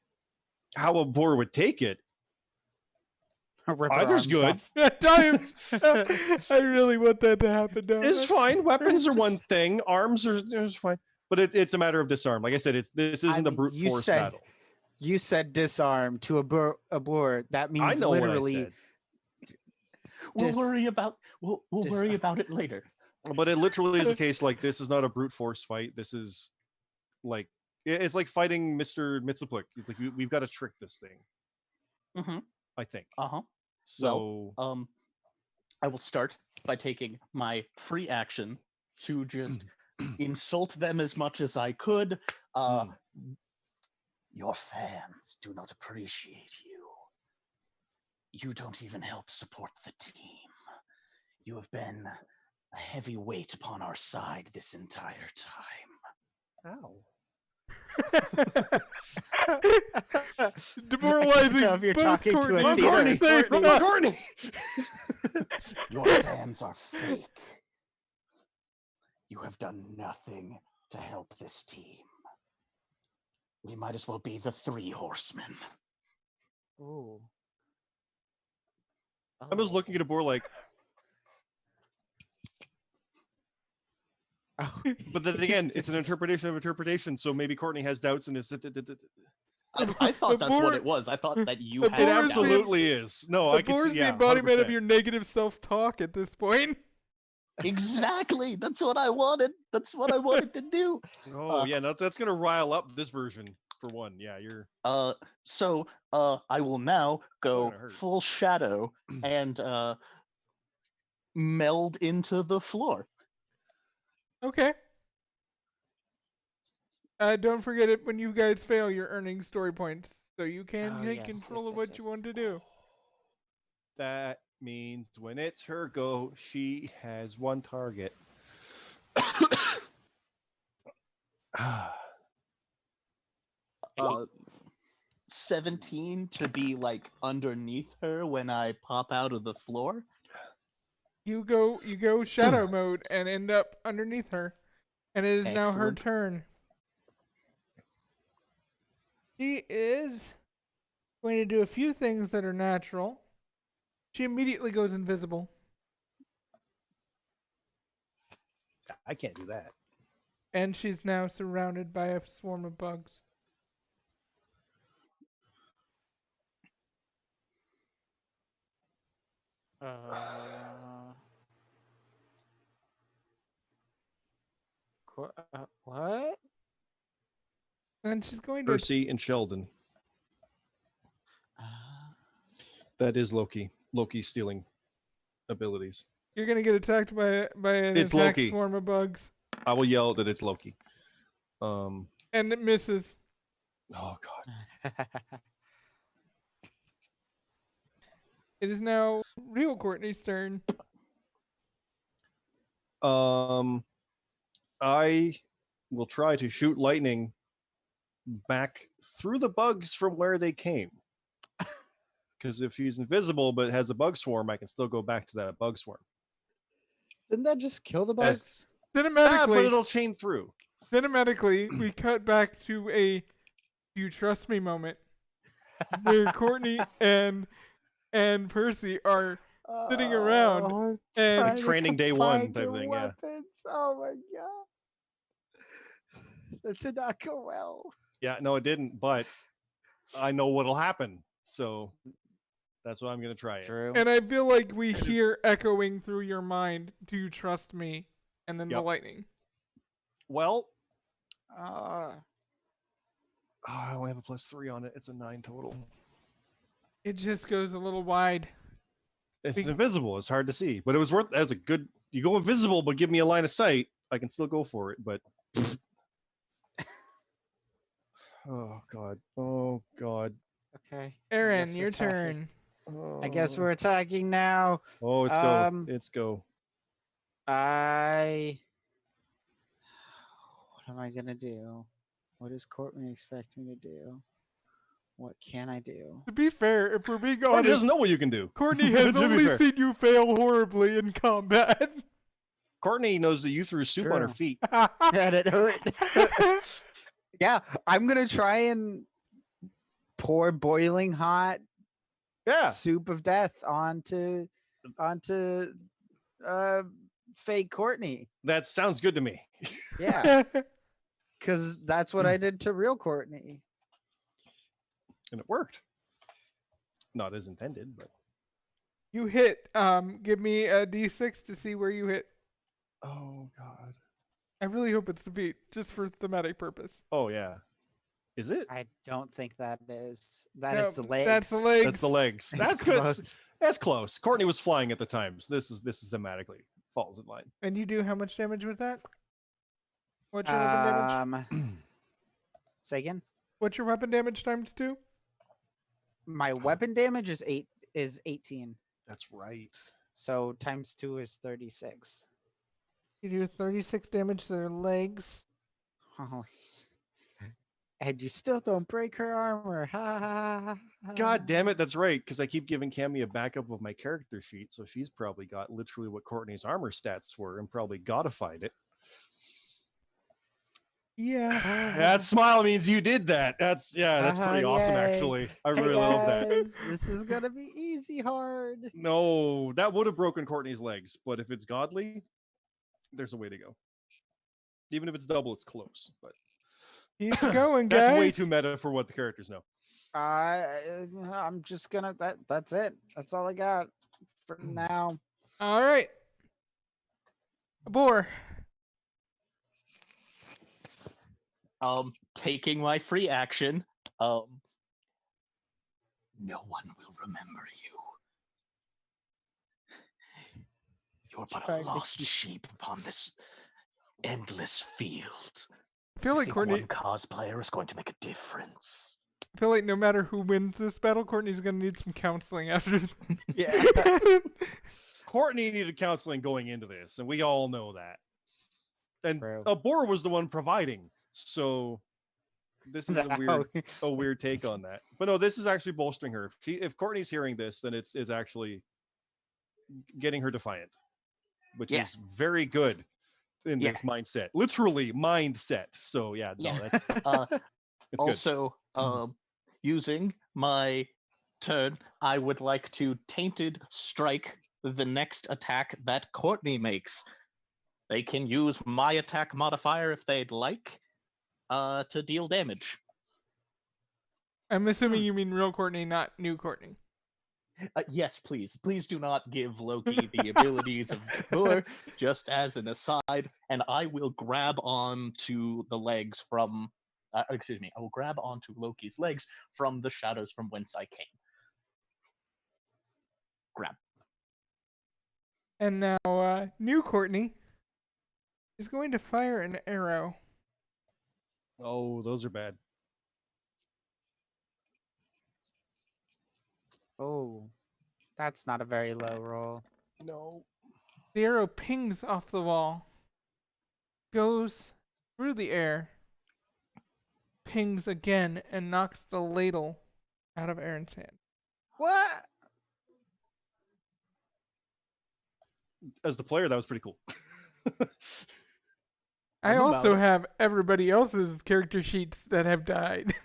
How a boar would take it. Rip her Either's arms good. off. I really want that to happen now. It's fine. Weapons are one thing. Arms are fine. But it's a matter of disarm. Like I said, this isn't a mean, brute you force said- battle. You said disarm to a boar. That means I know literally. what I said. We'll Dis- worry about we'll dis- worry about it later. But it literally is a case like this is not a brute force fight. This is like it's like fighting Mr. Mitsuplik. It's like we've got to trick this thing. Mm-hmm. I think. Uh-huh. So I will start by taking my free action to just insult them as much as I could. Your fans do not appreciate you. You don't even help support the team. You have been a heavy weight upon our side this entire time. Ow. Demoralizing. tell if you're both talking to Courtney. a Come on, theater. Courtney! Courtney. Come on, Courtney! Your fans are fake. You have done nothing to help this team. We might as well be the Three Horsemen. Ooh. I'm just looking at a boar like, Oh. but then again, it's an interpretation of interpretation. So maybe Courtney has doubts and is. I thought that's what boar- it was. I thought that you the had It boar is doubts. the- absolutely is. No, I The can boar see. is the Yeah, embodiment of 100%. your negative self-talk at this point. Exactly. That's what I wanted. That's what I wanted to do. Oh Uh, yeah, that's gonna rile up this version for one. Yeah, you're So I will now probably go gonna hurt. full shadow and meld into the floor. Okay. Don't forget it when you guys fail, you're earning story points, so you can Oh, take yes, control yes, of yes, what you yes. want to do. That means when it's her go, she has one target. Uh, 17 to be like underneath her when I pop out of the floor. You go shadow mode and end up underneath her, and it is now her Excellent. turn. She is going to do a few things that are natural. She immediately goes invisible, I can't do that. and she's now surrounded by a swarm of bugs. What? And she's going to Percy and Sheldon. Uh, That is Loki. Loki stealing abilities. you're gonna get attacked by an It's attack Loki. swarm of bugs, I will yell that it's Loki. and it misses. Oh god. It is now real Courtney's turn. I will try to shoot lightning back through the bugs from where they came. Because if he's invisible but has a bug swarm, I can still go back to that bug swarm. Didn't that just kill the As- bugs? But Cinematically, it'll chain through. we cut back to a "you trust me" moment where Courtney and Percy are sitting around Oh, and- trying to Training day one combine type their thing, yeah. weapons. Oh my god. That did not go well. Yeah, no, it didn't, but I know what'll happen. So that's why I'm going to try it. True. and I feel like we hear echoing through your mind, "Do you trust me?" And then the Yep. lightning. Well, Uh, I only have a +3 on it. It's a 9 total. It just goes a little wide. It's Big- invisible. It's hard to see, but it was worth. As a good, you go invisible, but give me a line of sight. I can still go for it. But oh god, oh god. okay. Aaron, guess we're your attacking. turn. I guess we're attacking now. Oh, it's Um, go. It's go. What am I gonna do? What does Courtney expect me to do? What can I do? To be fair, if we're being Courtney honest, doesn't know what you can do. Courtney has To be only fair. seen you fail horribly in combat. Courtney knows that you threw soup on her True. feet. Yeah, I'm gonna try and pour boiling hot Yeah, soup of death onto fake Courtney. that sounds good to me. Yeah, because that's what I did to real Courtney. And it worked. Not as intended, but You hit. Give me a d6 to see where you hit. oh god. I really hope it's the beat, just for thematic purpose. Oh yeah. Is it? I don't think that is. That No, is the legs. That's the legs. That's the legs. It's That's good. close. That's close. Courtney was flying at the time, so this is thematically falls in line. And you do how much damage with that? What's your weapon damage? Say again. What's your weapon damage times 2? My weapon damage is 18. That's right. So times 2 is 36. You do 36 damage to their legs. Oh. And you still don't break her armor. Ha, ha, ha, ha. God damn it, that's right. Because I keep giving Cammy a backup of my character sheet, so she's probably got literally what Courtney's armor stats were and probably godified it. Yeah. That smile means you did that. That's pretty awesome, Yay. actually. I Hey really love that. guys, this is gonna be easy hard. No, that would have broken Courtney's legs, but if it's godly, there's a way to go. Even if it's double, it's close. But Keep going, guys. that's way too meta for what the characters know. I'm just gonna that's it. That's all I got for now. All right. A boar. Taking my free action. No one will remember you. You're but a Trying to lost keep- sheep upon this endless field. I feel I like think Courtney. one cosplayer is going to make a difference. I feel like no matter who wins this battle, Courtney's gonna need some counseling after. Yeah. Courtney needed counseling going into this, and we all know that. And True. Abor was the one providing, so this is a Now- weird take on that. But no, this is actually bolstering her. If Courtney's hearing this, then it's actually getting her defiant, which Yeah. is very good in Yeah. this mindset. Literally mindset. So yeah, no, Yeah. that's it's good. Also, using my turn, I would like to tainted strike the next attack that Courtney makes. They can use my attack modifier if they'd like, to deal damage. I'm assuming you mean real Courtney, not new Courtney. Yes, please. Please do not give Loki the abilities of Thor, just as an aside, and I will grab onto the legs from. Excuse me, I will grab onto Loki's legs from the shadows from whence I came. Grab. And now, new Courtney is going to fire an arrow. Oh, those are bad. Oh, that's not a very low roll. No. The arrow pings off the wall, goes through the air, pings again, and knocks the ladle out of Aaron's hand. What? As the player, that was pretty cool. I I'm about also it. have everybody else's character sheets that have died.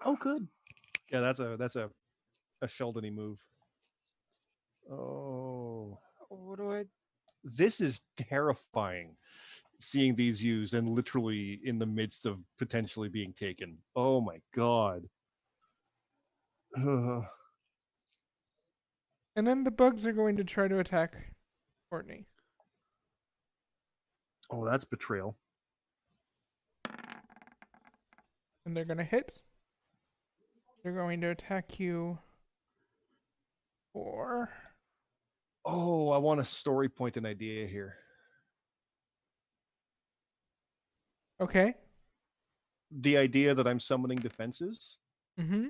Oh, good. Yeah, that's a Sheldon-y move. Oh, What do I? this is terrifying. Seeing these used and literally in the midst of potentially being taken. Oh my god. And then the bugs are going to try to attack Courtney. Oh, that's betrayal. And they're going to hit. They're going to attack you for. Oh, I want a story point an idea here. Okay. The idea that I'm summoning defenses. Mm-hmm.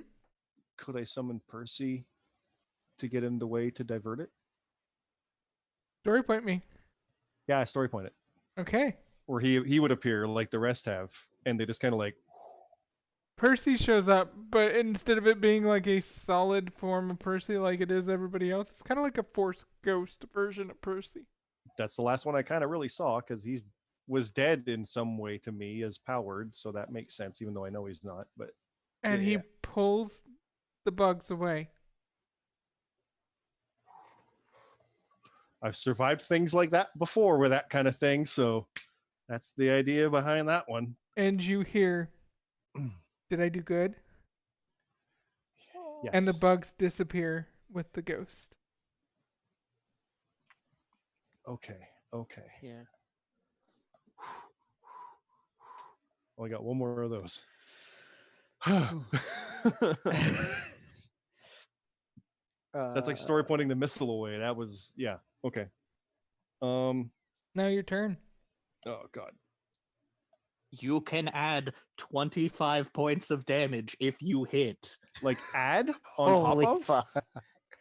Could I summon Percy to get in the way to divert it? Story point me. Yeah, story point it. Okay. Or he would appear like the rest have, and they just kind of like. Percy shows up, but instead of it being like a solid form of Percy like it is everybody else, it's kind of like a Force Ghost version of Percy. That's the last one I kind of really saw because he's was dead in some way to me as powered, so that makes sense, even though I know he's not. But And Yeah. he pulls the bugs away. I've survived things like that before with that kind of thing, so that's the idea behind that one. And you hear, did I do good? Yes. And the bugs disappear with the ghost. Okay. Yeah. Only got one more of those. That's like story pointing the missile away. That was okay. Now your turn. Oh god. You can add 25 points of damage if you hit. Like add on Holy top of? fuck!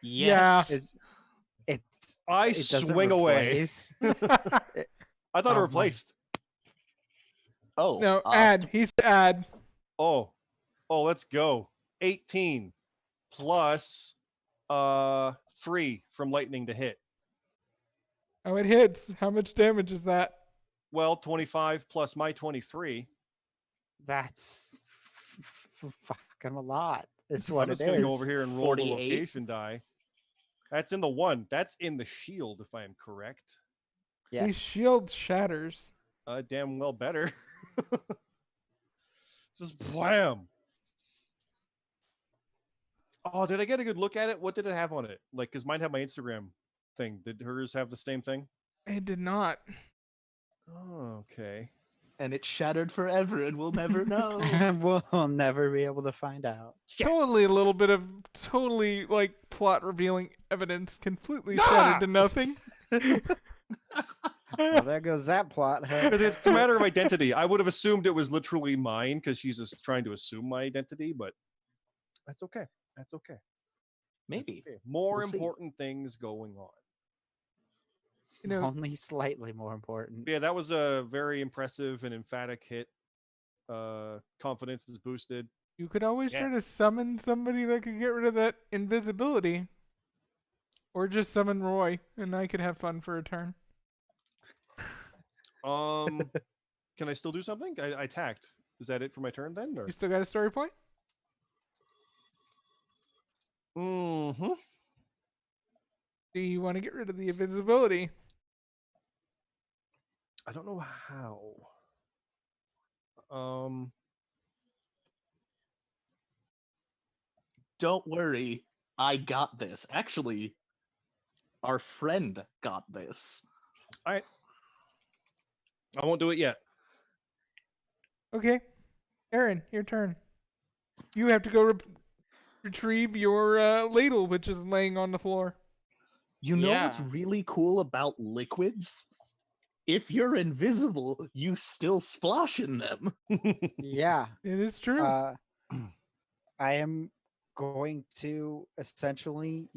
Yes. It's I it doesn't swing away. replace. I thought it Oh my- replaced. Oh. No, add. He's add. Oh, let's go. 18 plus 3 from lightning to hit. Oh, it hits. How much damage is that? Well, 25 plus my 23. That's fucking a lot. It's what I'm it just gonna is. go over here and roll the 48. location die. That's in the one. That's in the shield, if I am correct. Yes. His shield shatters. Damn well better. Just wham. Oh, did I get a good look at it? What did it have on it? Like, because mine had my Instagram thing. Did hers have the same thing? I did not. Oh, okay. And it's shattered forever, and we'll never know. We'll never be able to find out. Yeah. Totally a little bit of totally like plot revealing evidence completely Ah! shattered to nothing. Well, there goes that plot. Huh? 'Cause it's a matter of identity. I would have assumed it was literally mine because she's just trying to assume my identity, but that's okay. That's okay. That's Maybe. okay. More We'll see. important things going on. You know, Only slightly more important. But yeah, that was a very impressive and emphatic hit. Confidence is boosted. you could always Yeah. try to summon somebody that could get rid of that invisibility. Or just summon Roy, and I could have fun for a turn. Can I still do something? I attacked. Is that it for my turn then? Or? You still got a story point? Mm-hmm. Do you want to get rid of the invisibility? I don't know how. Don't worry, I got this. Actually, our friend got this. I won't do it yet. Okay. Aaron, your turn. You have to go retrieve your ladle, which is laying on the floor. You know what's Yeah. really cool about liquids? If you're invisible, you still splosh in them. Yeah. It is true. I am going to essentially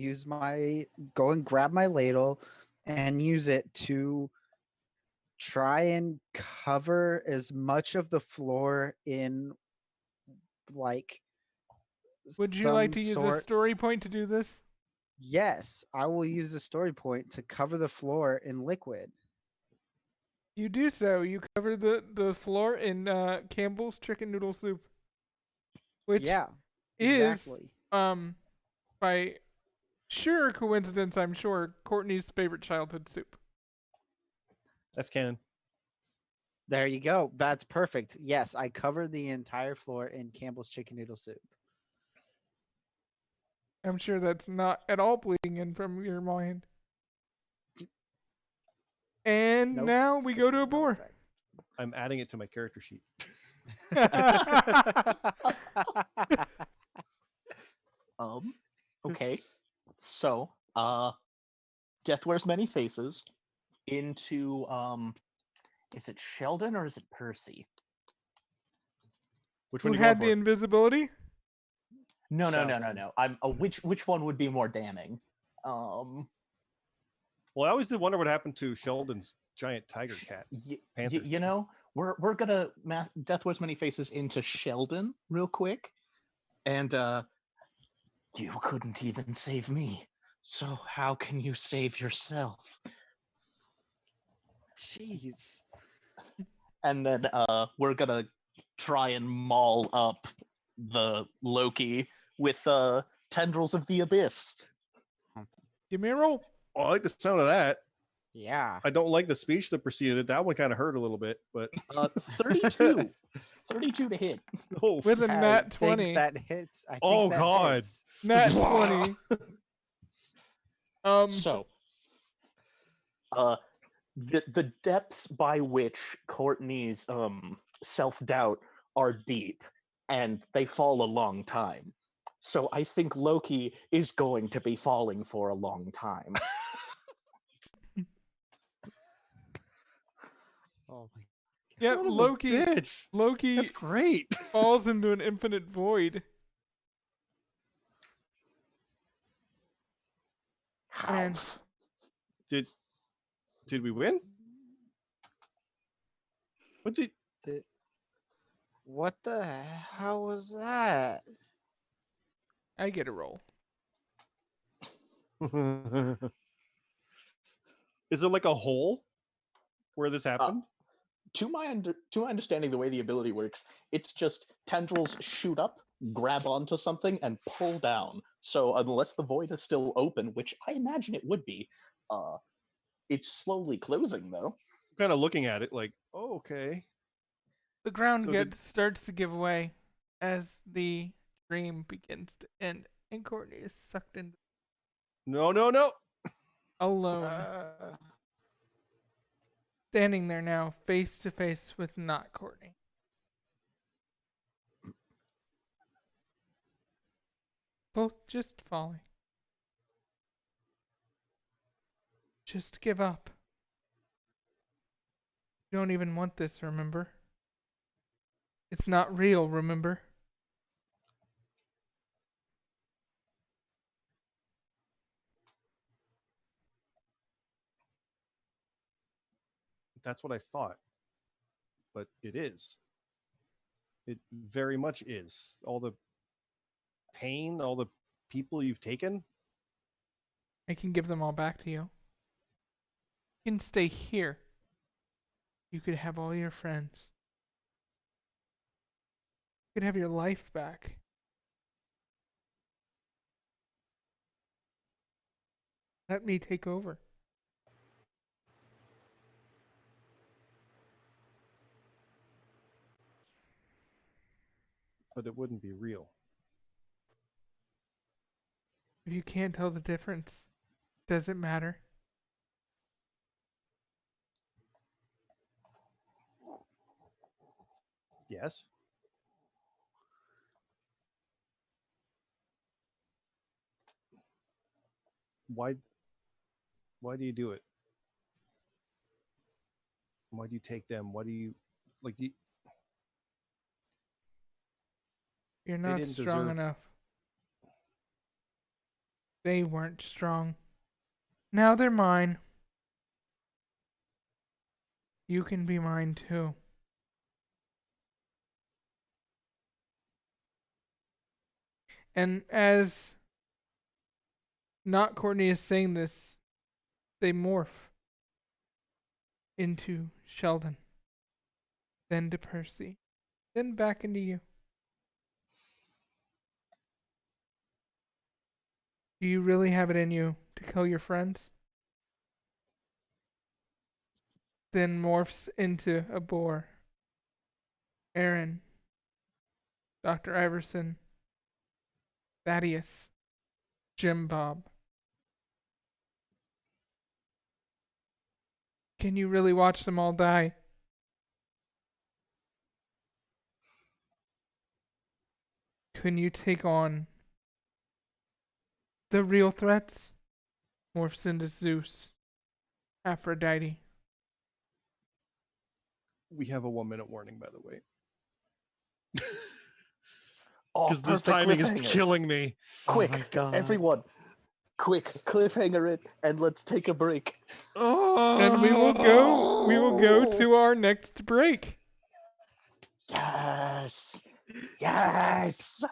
go and grab my ladle and use it to try and cover as much of the floor in like Would you like to some use a sort. story point to do this? Yes, I will use the story point to cover the floor in liquid. You do so. You cover the floor in Campbell's chicken noodle soup, which Yeah, is exactly. by sheer coincidence, I'm sure, Courtney's favorite childhood soup. That's canon. There you go. That's perfect. Yes, I covered the entire floor in Campbell's chicken noodle soup. I'm sure that's not at all bleeding in from your mind. And Nope. now we go to a boar. Perfect. I'm adding it to my character sheet. Okay. So, Death Wears Many Faces into is it Sheldon or is it Percy? Which Who one you had going the for? invisibility? No. I'm which one would be more damning? Well, I always did wonder what happened to Sheldon's giant tiger cat. Panthers. You know, we're gonna Death Wears Many Faces into Sheldon real quick, and you couldn't even save me, so how can you save yourself? Jeez. And then we're gonna try and maul up the Loki with tendrils of the abyss. Give me a roll. Oh, I like the sound of that. Yeah. I don't like the speech that preceded it. That one kind of hurt a little bit, but 32. 32 to hit. oh, With a I nat think 20. that hits. I think Oh, that God. hits. Nat 20. So, the depths by which Courtney's self-doubt are deep, and they fall a long time. So I think Loki is going to be falling for a long time. Oh my. Yeah, son of a Loki. bitch. Loki That's great. falls into an infinite void. And House. Did we win? What did? What the hell was that? I get a roll. Is there like a hole where this happened? To my understanding, the way the ability works, it's just tendrils shoot up, grab onto something, and pull down. So unless the void is still open, which I imagine it would be, it's slowly closing though. Kind of looking at it like, oh, okay. The ground So did- starts to give way as the dream begins to end, and Courtney is sucked in No. alone. standing there now, face to face with not Courtney. Both just falling. Just give up. You don't even want this, remember? It's not real, remember? That's what I thought. But it is. It very much is. All the pain, all the people you've taken. I can give them all back to you. You can stay here. You could have all your friends. You could have your life back. Let me take over. But it wouldn't be real. If you can't tell the difference, does it matter? Yes. Why do you do it? Why do you take them? Why do you You're they not didn't strong deserve enough. They weren't strong. Now they're mine. You can be mine too. And as not Courtney is saying this, they morph into Sheldon, then to Percy, then back into you. Do you really have it in you to kill your friends? Then morphs into a boar. Aaron, Dr. Iverson, Thaddeus, Jim Bob. Can you really watch them all die? Can you take on the real threats? Morphs into Zeus, Aphrodite. We have a 1-minute warning, by the way. Oh, Because this perfect timing is cliffhanger. killing me. Quick, Oh my god. everyone, quick, cliffhanger it, and let's take a break. And we will go to our next break. Yes, yes.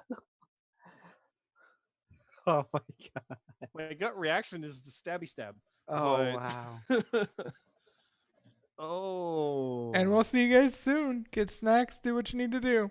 Oh my god. My gut reaction is the stabby stab. Oh wow. Oh. And we'll see you guys soon. Get snacks, do what you need to do.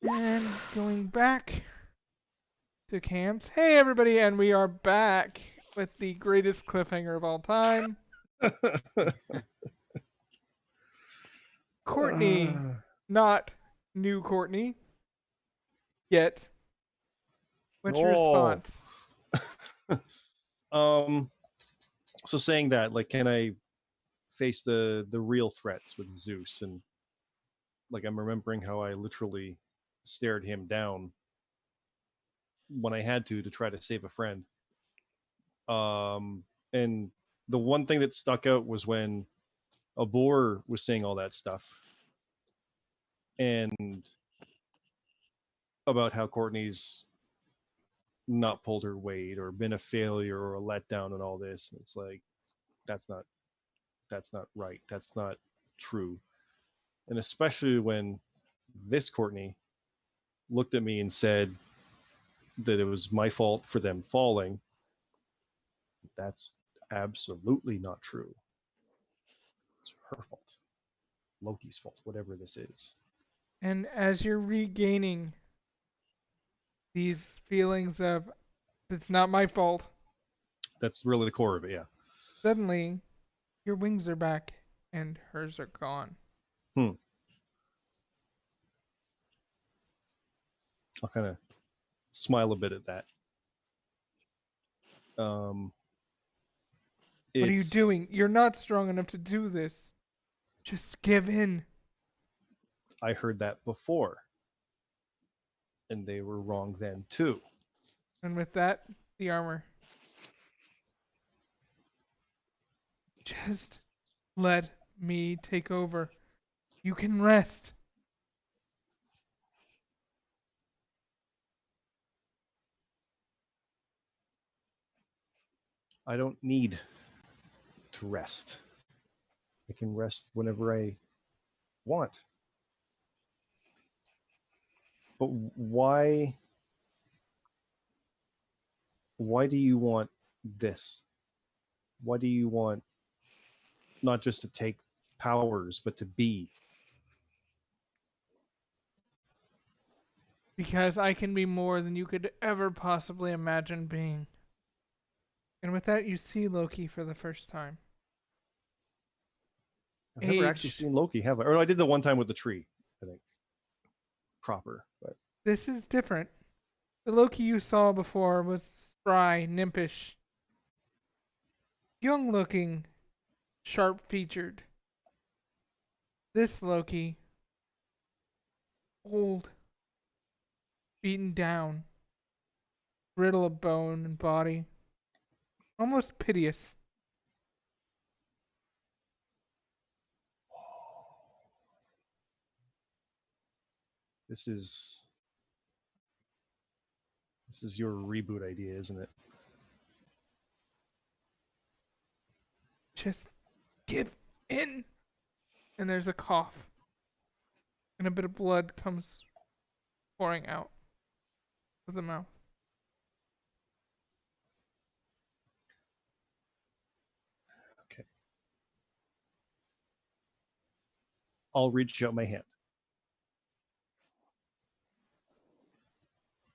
And going back to camps. Hey everybody, and we are back with the greatest cliffhanger of all time. Courtney, not new Courtney yet. What's your Oh. response? So saying that, like, can I face the real threats with Zeus? And like, I'm remembering how I literally stared him down when I had to try to save a friend. And the one thing that stuck out was when Abor was saying all that stuff and about how Courtney's not pulled her weight or been a failure or a letdown and all this. And it's like, that's not right. That's not true. And especially when this Courtney looked at me and said that it was my fault for them falling. That's absolutely not true. It's her fault. Loki's fault, whatever this is. And as you're regaining these feelings of it's not my fault, That's really the core of it, yeah. suddenly your wings are back and hers are gone. I'll kind of smile a bit at that. What are you doing? You're not strong enough to do this. Just give in. I heard that before. And they were wrong then too. And with that, the armor. Just let me take over. You can rest. I don't need to rest. I can rest whenever I want. But why do you want this? Why do you want not just to take powers, but to be? Because I can be more than you could ever possibly imagine being. And with that, you see Loki for the first time. I've never actually Aged. seen Loki, have I? Or I did the one time with the tree, I think. Proper, but This is different. The Loki you saw before was spry, nimpish, young looking, sharp featured. This Loki, old, beaten down, brittle of bone and body, almost piteous. this is your reboot idea, isn't it? Just give in. And there's a cough. And a bit of blood comes pouring out of the mouth. Okay. I'll reach out my hand.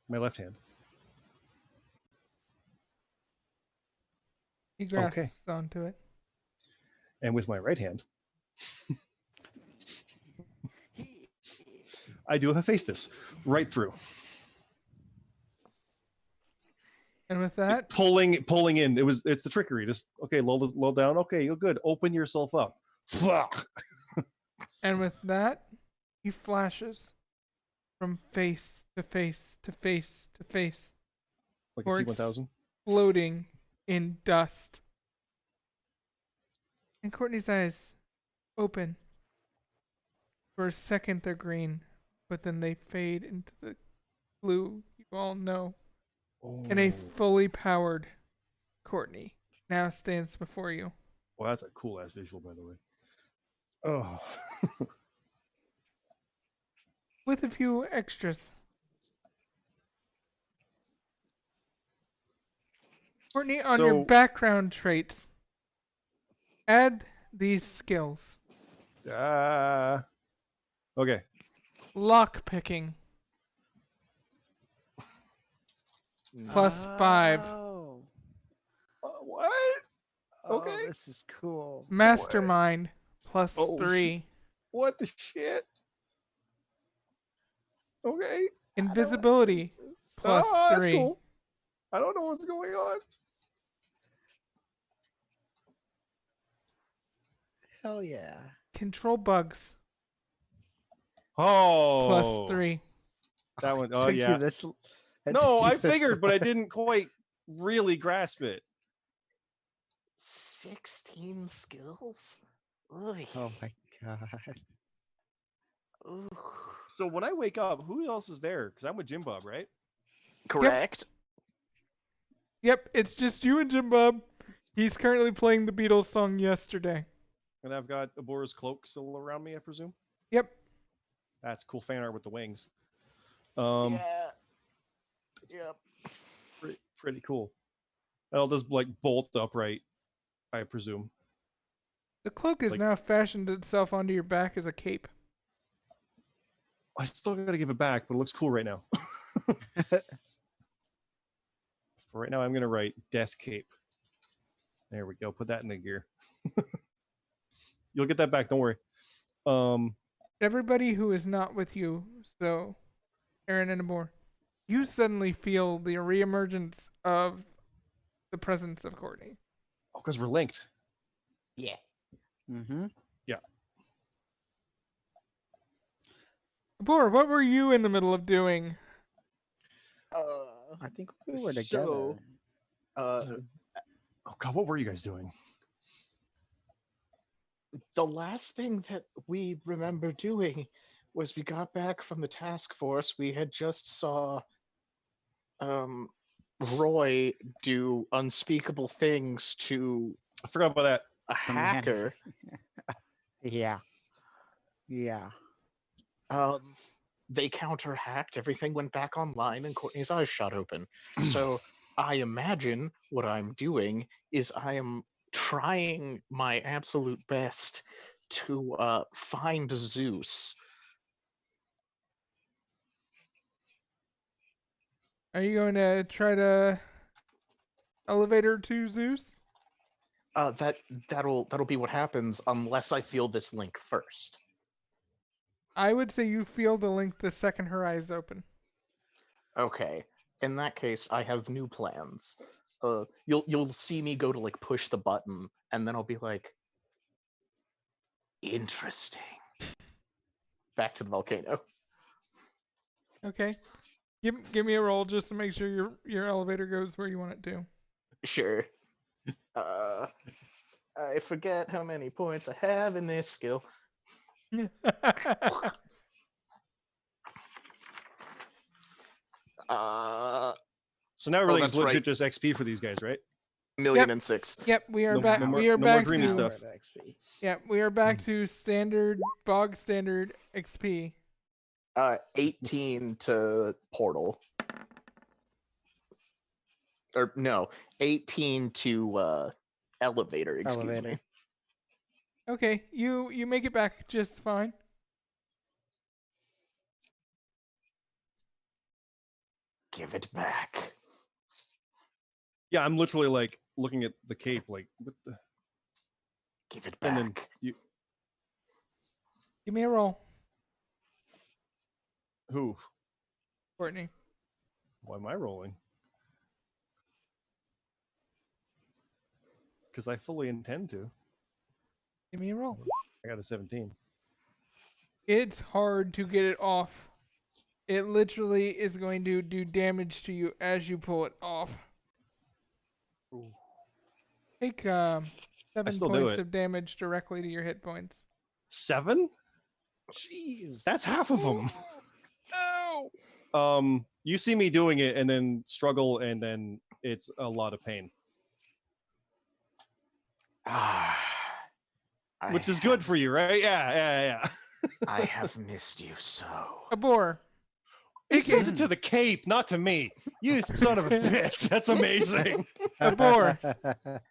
My left hand. He grasps Okay. onto it. And with my right hand, I do Hephaestus right through. And with that, Pulling in. It's the trickery. Just okay, low down. Okay, you're good. Open yourself up. Fuck. and with that, he flashes from face to face to face to face, Like a or T1000. floating in dust. And Courtney's eyes open. For a second, they're green, but then they fade into the blue you all know. And a fully powered Courtney now stands before you. Well, that's a cool ass visual, by the way. Oh. With a few extras. Courtney, on your background traits, add these skills. Okay. Lock picking. plus 5. Oh. What? Oh, Okay. this is cool. Mastermind plus Oh, 3. What the shit? Okay. Invisibility plus Oh, that's 3. cool. I don't know what's going on. Hell yeah. Control bugs Oh. plus 3. That one. Oh, Took yeah. you this. it No, took you I this figured, but I long. didn't quite really grasp it. 16 skills? Ugh. Oh my god. Ooh. So when I wake up, who else is there? Because I'm with Jim Bob, right? Correct. Yep, it's just you and Jim Bob. He's currently playing the Beatles song Yesterday. And I've got Abora's cloak still around me, I presume. Yep. That's cool fan art with the wings. Yeah. Yep. Pretty cool. That'll just like bolt upright, I presume. The cloak has Like- now fashioned itself onto your back as a cape. I still gotta give it back, but it looks cool right now. For right now, I'm gonna write Death Cape. There we go. Put that in the gear. You'll get that back. Don't worry. Everybody who is not with you, so Aaron and Amor, you suddenly feel the reemergence of the presence of Courtney. Oh, because we're linked. Yeah. Mm-hmm. Amor, what were you in the middle of doing? I think we were together. So, Oh God, what were you guys doing? the last thing that we remember doing was we got back from the task force. We had just saw Roy do unspeakable things to I forgot about that. a hacker. Yeah. Yeah. They counter-hacked, everything went back online, and Courtney's eyes shot open. So I imagine what I'm doing is I am trying my absolute best to find Zeus. Are you going to try to elevator to Zeus? That'll be what happens unless I feel this link first. I would say you feel the link the second her eyes open. Okay. In that case, I have new plans. You'll see me go to like push the button, and then I'll be like, interesting. Back to the volcano. Okay. Give me a roll just to make sure your elevator goes where you want it to. Sure. I forget how many points I have in this skill. So now everything's that's legit right. just XP for these guys, right? Million Yep. and 6. Yep, we are No- back. no more- we are no more back dreamy to stuff. yeah. We are back to standard bog standard XP. 18 to portal. Or no, 18 to elevator, excuse me. Elevator. Okay, you make it back just fine. Give it back. Yeah, I'm literally like looking at the cape, like what the. Give it And then back. you Give me a roll, who? Courtney. Why am I rolling? Because I fully intend to. Give me a roll. I got a 17. It's hard to get it off. It literally is going to do damage to you as you pull it off. Ooh. Take 7 still do points it. of damage directly to your hit points. 7? Jeez. That's half of them. No. You see me doing it and then struggle, and then it's a lot of pain, which is good for you, right? Yeah. I have missed you so. Abor. He Take says it to the cape, not to me. You son of a bitch. That's amazing. Abor.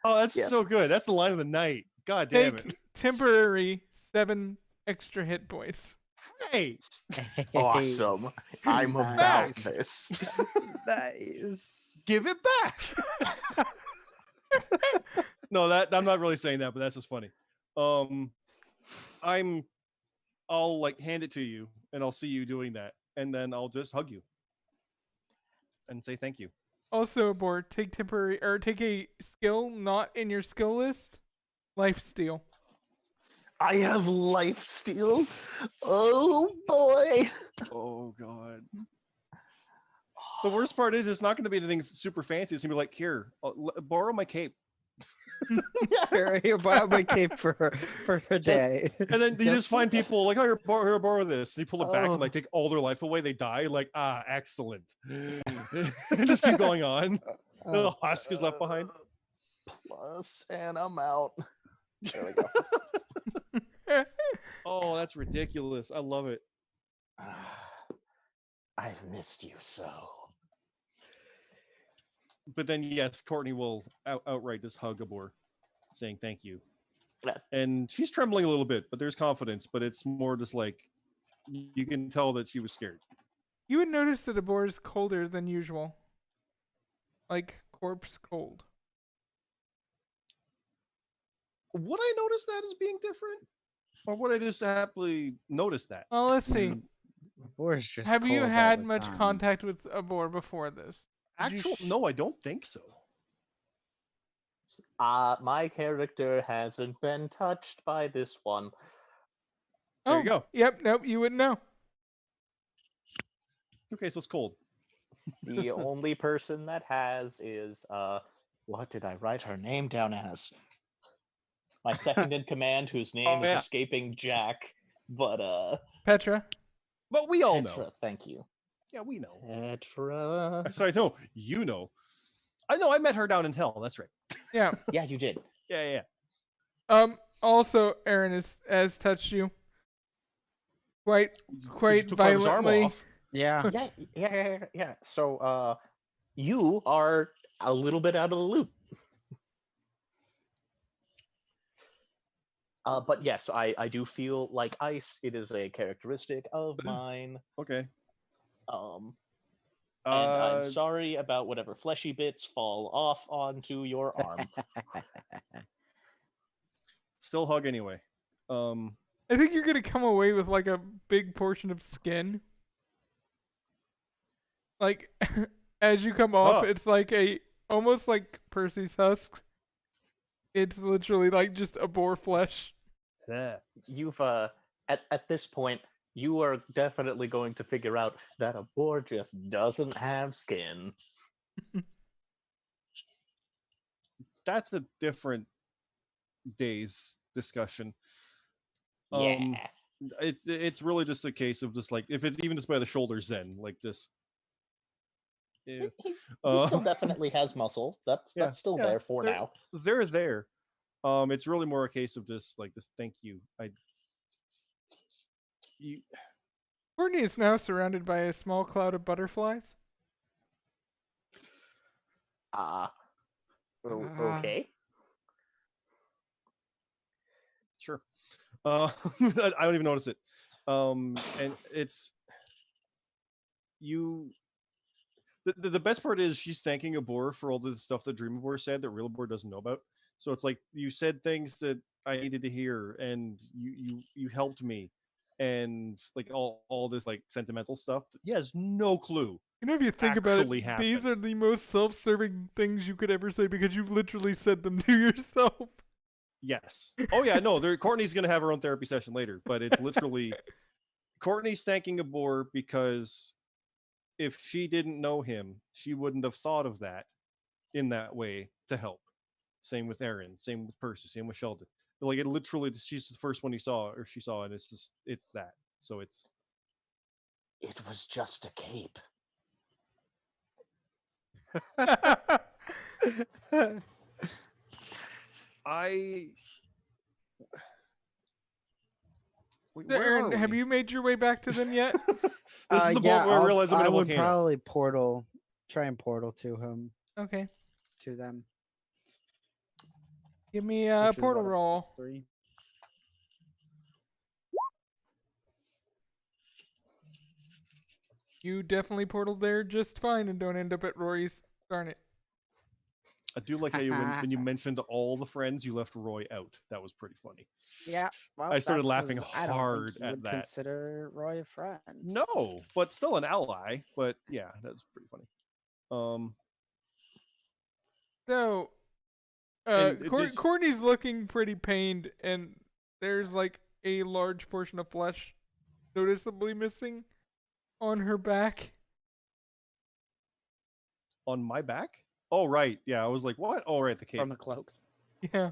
Oh, that's Yes. so good. That's the line of the night. God damn Take it. temporary 7 extra hit points. Hey, Awesome. I'm about Nice. this. Nice. give it back. No, I'm not really saying that, but that's just funny. I'll like hand it to you, and I'll see you doing that, and then I'll just hug you and say thank you. Also, Abor, take temporary or take a skill not in your skill list. Life steal. I have life steal. Oh boy. Oh god. The worst part is it's not going to be anything super fancy. It's going to be like, here, borrow my cape. Here, borrow my cape for a day. And then you just find people like, oh, here, borrow this. And you pull it back and Oh. like take all their life away. They die. Like, excellent. Just keep going on. The husk is left behind. Plus, and I'm out. There we go. Oh, that's ridiculous. I love it. I've missed you so. But then, yes, Courtney will outright just hug Abor, saying thank you. Yeah. And she's trembling a little bit, but there's confidence. But it's more just like you can tell that she was scared. You would notice that Abor is colder than usual. Like corpse cold. Would I notice that as being different? Or would I just happily notice that? Well, let's see. Abor's just Have you cold all had the much time. contact with Abor before this? Did you No, I don't think so. My character hasn't been touched by this one. There you go. Yep, nope, you wouldn't know. Okay, so it's cold. The only person that has is what did I write her name down as? My second in command, whose name is yeah. escaping Jack, but Petra. But we all Petra, know. thank you. Yeah, we know. Petra. Sorry, no, you know. I know. I met her down in hell. That's right. Yeah. Yeah, you did. Yeah. Also, Aaron has touched you quite You took Carter's arm violently. off. Yeah. Yeah. So, you are a little bit out of the loop. But yes, I do feel like ice. It is a characteristic of mine. Okay. And I'm sorry about whatever fleshy bits fall off onto your arm. Still hug anyway. I think you're gonna come away with like a big portion of skin. Like as you come off, it's like almost like Percy's husk. It's literally like just a boar flesh. Yeah. You've at this point, you are definitely going to figure out that a boar just doesn't have skin. That's a different day's discussion. Yeah. It's really just a case of just like if it's even just by the shoulders, then like this. Yeah. He still definitely has muscle. That's still there for now. They're there. It's really more a case of just like this. Thank you. Courtney is now surrounded by a small cloud of butterflies. Okay. Sure. I don't even notice it. And it's you. The best part is she's thanking Abor for all the stuff that Dream Abor said that real Abor doesn't know about. So it's like you said things that I needed to hear, and you helped me, and like all this like sentimental stuff. He has no clue. You know, if you think about Actually it, happened. these are the most self-serving things you could ever say because you literally said them to yourself. Yes. Oh yeah. No. Courtney's gonna have her own therapy session later, but it's literally Courtney's thanking Abor because if she didn't know him, she wouldn't have thought of that in that way to help. Same with Aaron, same with Percy, same with Sheldon. But like it literally, she's the first one he saw, or she saw, and it's that. So It was just a cape. Wait, Aaron, have you made your way back to them yet? This is the point where I realize I'm in I a would volcano. probably try and portal to him, Okay. to them. Give me a which is portal what, a roll. +3? You definitely portaled there just fine and don't end up at Rory's. Darn it. I do like how when you mentioned all the friends, you left Roy out. That was pretty funny. Yeah. Well, I started that's laughing 'cause I don't hard think you at would that. consider Roy a friend. No, but still an ally. But yeah, that's pretty funny. So, And it just Courtney's looking pretty pained, and there's like a large portion of flesh noticeably missing on her back. on my back. Oh right, yeah. I was like, what? Oh right, the cape. From the cloak. Yeah.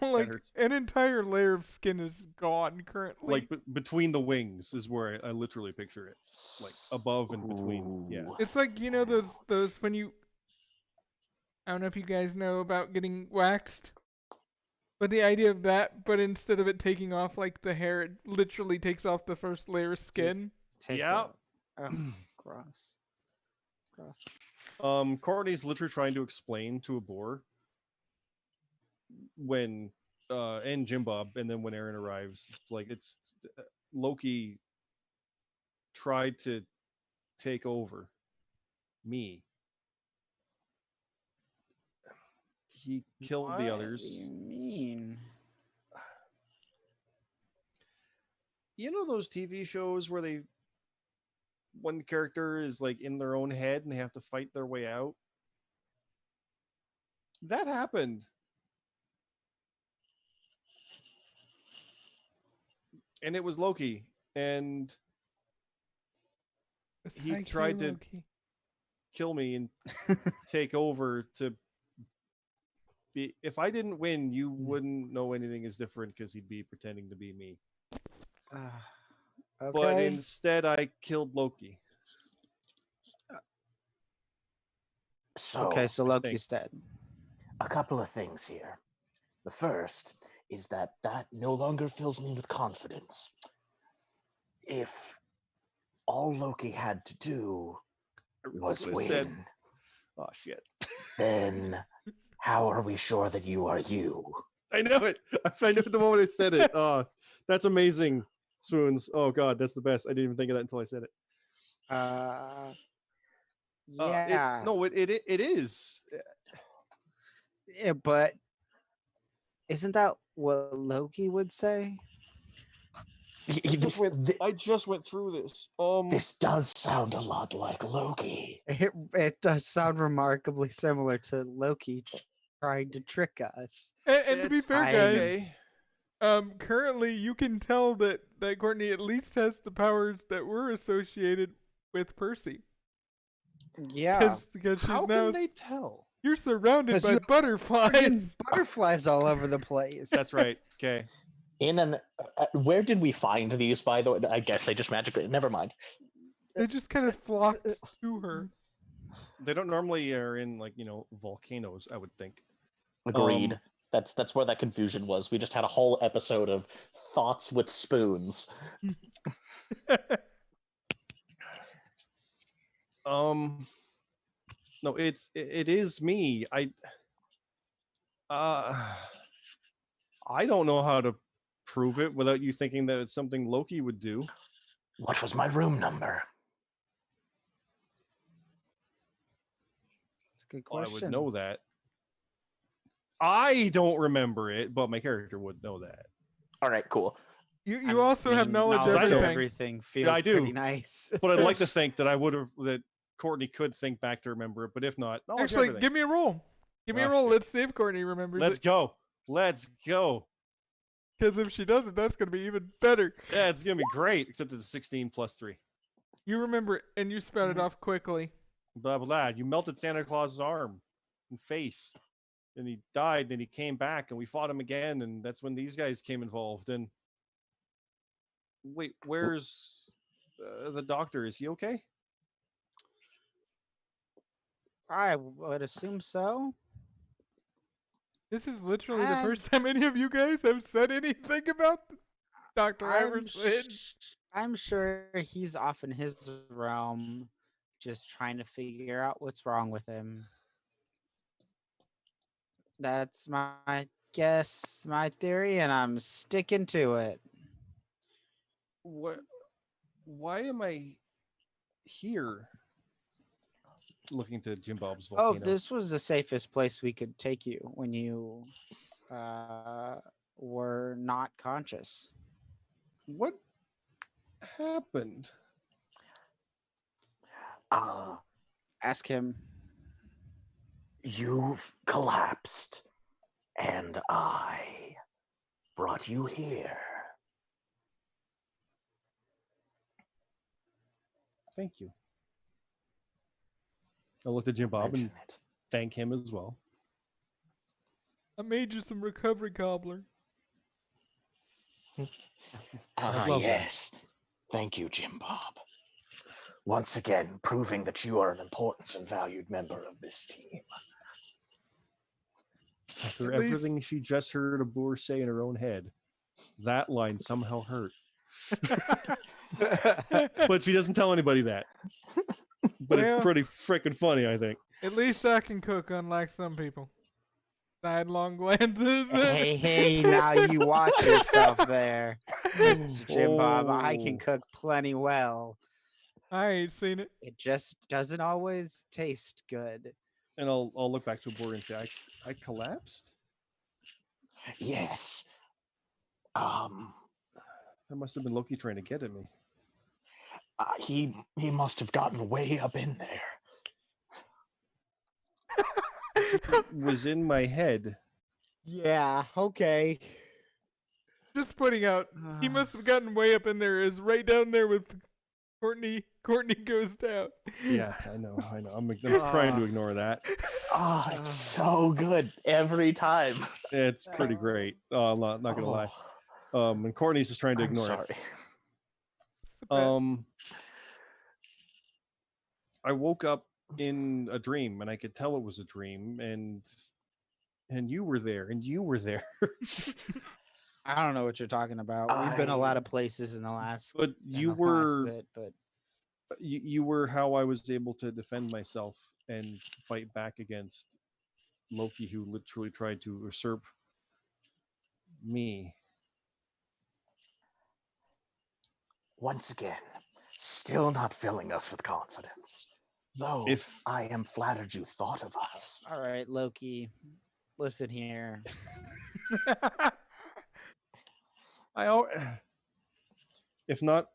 Like hurts. an entire layer of skin is gone currently. Like between the wings is where I literally picture it, like above and between. Yeah. Ooh. It's like, you know, those when you, I don't know if you guys know about getting waxed, but the idea of that, but instead of it taking off like the hair, it literally takes off the first layer of skin. Take Yeah. it. Oh, gross. Gross. Courtney's literally trying to explain to a boar when and Jim Bob, and then when Aaron arrives, it's like Loki tried to take over me. He killed the What others. do you mean? You know those TV shows where one character is like in their own head and they have to fight their way out? That happened. And it was Loki. And It's he high key tried to low-key. kill me and take over to be. If I didn't win, you wouldn't know anything is different because he'd be pretending to be me. Okay. But instead, I killed Loki. So, Okay, so Loki's dead. a couple of things here. The first is that no longer fills me with confidence. If all Loki had to do was What I said. win, Oh shit! then how are we sure that you are you? I know it. I knew it the moment I said it. Oh, that's amazing, Swoons. Oh god, that's the best. I didn't even think of that until I said it. Yeah. It is. Yeah, but isn't that what Loki would say? I just went through this. This does sound a lot like Loki. It does sound remarkably similar to Loki trying to trick us. And to be It's fair, guys, okay. currently you can tell that Courtney at least has the powers that were associated with Percy. Yeah. Because she's How now, can they tell? you're surrounded 'Cause by you butterflies. Freaking butterflies all over the place. That's right. Okay. Where did we find these, by the way? I guess they just magically. Never mind. They just kind of flocked to her. They don't normally are in volcanoes. I would think. Agreed. That's where that confusion was. We just had a whole episode of thoughts with spoons. No, it is me. I don't know how to prove it without you thinking that it's something Loki would do. What was my room number? That's a good I question. would know that. I don't remember it, but my character would know that. All right, cool. You also have knowledge of I know. everything feels I do. pretty nice. But I'd like to think that that Courtney could think back to remember it, but if not, Actually, give me a roll. Give me a roll. shit. Let's see if Courtney remembers Let's it. go. Let's go. Because if she doesn't, that's going to be even better. Yeah, it's gonna be great. Except it's 16 plus 3. You remember it, and you spout it off quickly. Blah blah blah. You melted Santa Claus's arm and face, and he died. And he came back, and we fought him again. And that's when these guys came involved. And wait, where's the doctor? Is he okay? I would assume so. This is literally the first time any of you guys have said anything about Dr. Iverson. I'm sure he's off in his realm, just trying to figure out what's wrong with him. That's my guess, my theory, and I'm sticking to it. What? Why am I here? looking to Jim Bob's Oh, volcano. this was the safest place we could take you when you were not conscious. What happened? Ask him. You've collapsed, and I brought you here. Thank you. I looked at Jim Bob and Mention it. thank him as well. I made you some recovery cobbler. lovely. Yes. Thank you, Jim Bob. Once again, proving that you are an important and valued member of this team. After At least- everything she just heard a boor say in her own head, that line somehow hurt. But she doesn't tell anybody that. But Well- it's pretty freaking funny, I think. At least I can cook, unlike some people. Sidelong glances. Hey, now you watch yourself there, Mr. Jim Bob. I can Oh. cook plenty well. I ain't seen it. It just doesn't always taste good. And I'll look back to a boor and say, I collapsed? Yes. That must have been Loki trying to get at me. He must have gotten way up in there. It was in my head. Yeah, okay. Just pointing out, he must have gotten way up in there. Is right down there with Courtney. Courtney goes down. Yeah, I know. I'm trying to ignore that. It's so good every time. It's pretty great. I'm not gonna lie. And Courtney's just trying to I'm ignore sorry. it. It's the best. I woke up in a dream, and I could tell it was a dream, and you were there, and you were there. I don't know what you're talking about. We've been a lot of places in the last. But in you the last were bit, but you were how I was able to defend myself and fight back against Loki, who literally tried to usurp me. Once again, still not filling us with confidence. Though If I am flattered you thought of us. all right, Loki. Listen here. if not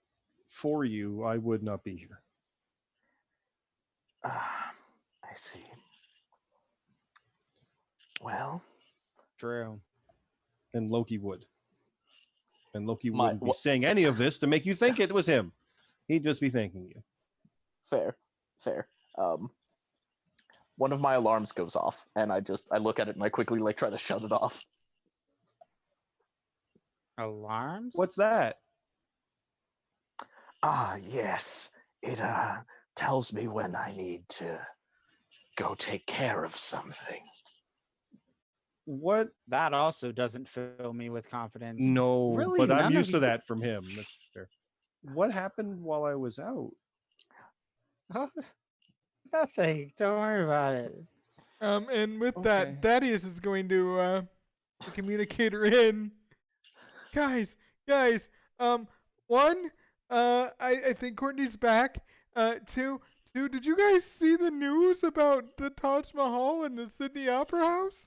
for you, I would not be here. I see. Well, True. And Loki would. And Loki My- wouldn't be wha- saying any of this to make you think it was him. He'd just be thanking you. fair. One of my alarms goes off, and I look at it and I quickly try to shut it off. Alarms? What's that? Yes. It tells me when I need to go take care of something. What? That also doesn't fill me with confidence. No, Really, but none I'm of used to you- that from him. That's fair. What happened while I was out? Oh, nothing. Don't worry about it. And with Okay. that, Thaddeus is going to the communicator in. Guys, one, I think Courtney's back. Two, did you guys see the news about the Taj Mahal and the Sydney Opera House?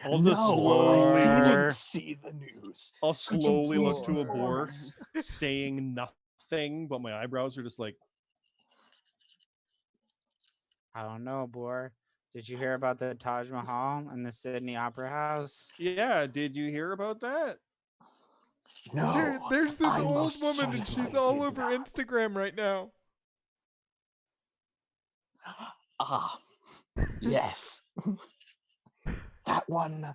I'll just No, slowly, I Or- didn't see the news. I'll Could you slowly look please to a inform boar, us? saying nothing, but my eyebrows are just like, I don't know, Boar. Did you hear about the Taj Mahal and the Sydney Opera House? yeah, did you hear about that? No. There's this I old most woman and certainly she's all did over not. Instagram right now. Yes. That one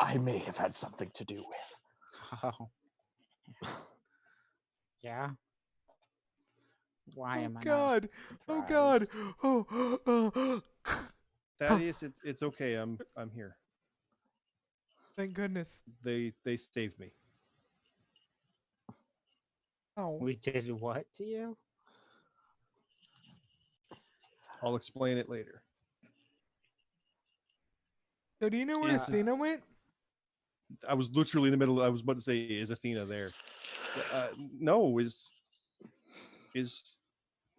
I may have had something to do with. Oh. Yeah. Why Oh am I God! Oh not God! surprised? Oh, Thaddeus, it's okay. I'm here. thank goodness. They saved me. Oh, We did what to you? I'll explain it later. so do you know where Is- Athena went? I was literally in the middle. I was about to say, is Athena there? No, is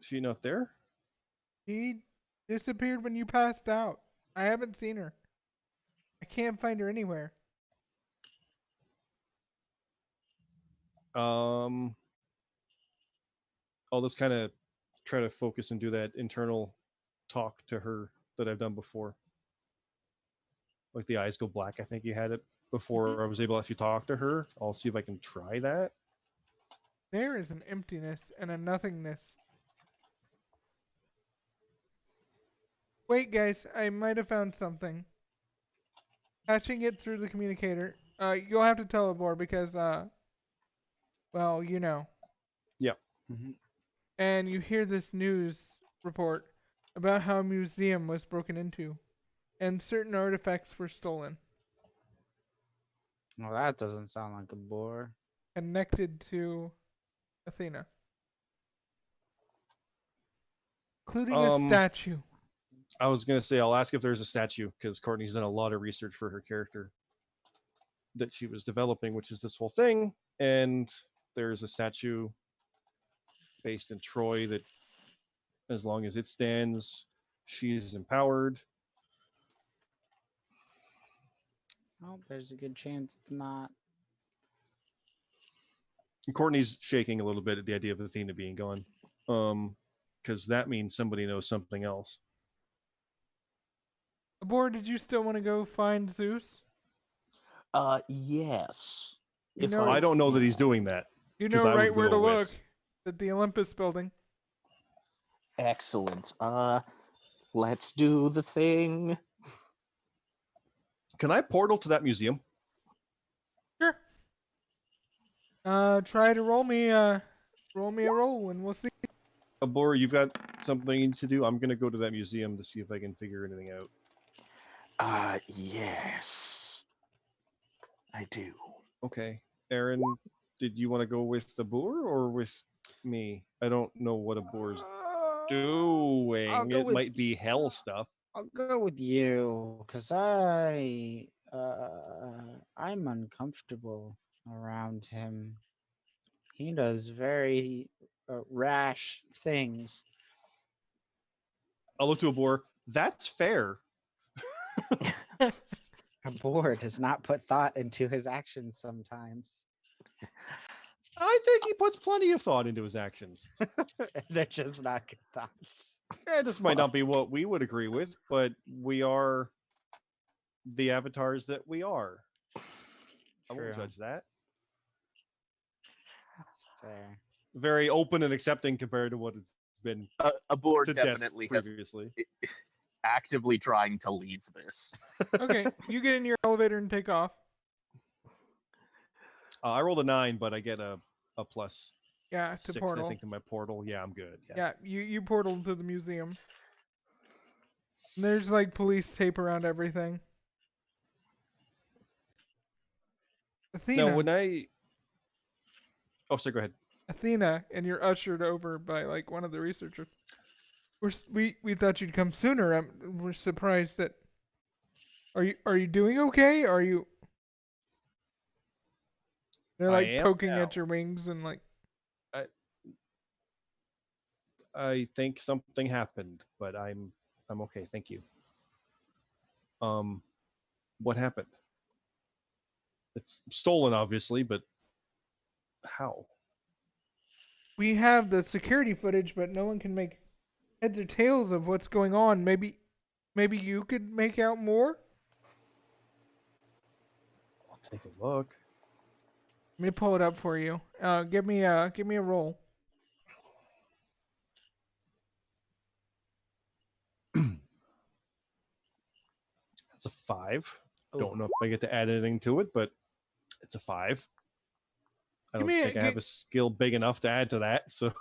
she not there? She disappeared when you passed out. I haven't seen her. I can't find her anywhere. I'll just kind of try to focus and do that internal talk to her that I've done before. Like the eyes go black. I think you had it before I was able to actually talk to her. I'll see if I can try that. There is an emptiness and a nothingness. Wait, guys, I might have found something. Patching it through the communicator. You'll have to tell Abor because, well, you know. Yeah. Mhm. And you hear this news report about how a museum was broken into and certain artifacts were stolen, Well, that doesn't sound like a bore. connected to Athena, including a statue. I was gonna say I'll ask if there's a statue because Courtney's done a lot of research for her character that she was developing, which is this whole thing, and there's a statue based in Troy that, as long as it stands, she is empowered. Oh, there's a good chance it's not. And Courtney's shaking a little bit at the idea of Athena being gone, because that means somebody knows something else. Abor, did you still want to go find Zeus? Yes. You If know- I don't know that he's can. doing that. You 'Cause know I would right where to go look. with- At the Olympus building. Excellent. Let's do the thing. Can I portal to that museum? Sure. Try to roll me a roll and we'll see. Abor, you've got something to do. I'm gonna go to that museum to see if I can figure anything out. Yes. I do. Okay, Aaron, did you want to go with the boar or with me? I don't know what a boar's doing. I'll go It with might be hell stuff. I'll go with you, cause I'm uncomfortable around him. He does very rash things. I'll look to a boar. That's fair. A boar does not put thought into his actions sometimes. I think he puts plenty of thought into his actions. They're just not good thoughts. This might not be what we would agree with, but we are the avatars that we are. I True. won't judge that. That's fair. Very open and accepting compared to what it's been A board to definitely death has previously. actively trying to leave this. Okay, you get in your elevator and take off. I rolled a 9, but I get a plus Yeah, to 6, portal. I think, to my portal. Yeah, I'm good. Yeah, you portal to the museum. And there's like police tape around everything. Athena, Now, when I... Oh, sorry, go ahead. Athena, and you're ushered over by like one of the researchers. We thought you'd come sooner. We're surprised that. Are you doing okay? Are you? They're I like am poking now. at your wings and like. I think something happened, but I'm okay, thank you. What happened? It's stolen, obviously, but how? We have the security footage, but no one can make heads or tails of what's going on. Maybe you could make out more. I'll take a look. Let me pull it up for you. Give me a roll. That's a 5. Ooh. Don't know if I get to add anything to it, but it's a 5. I Give don't me a- think I have a skill big enough to add to that, so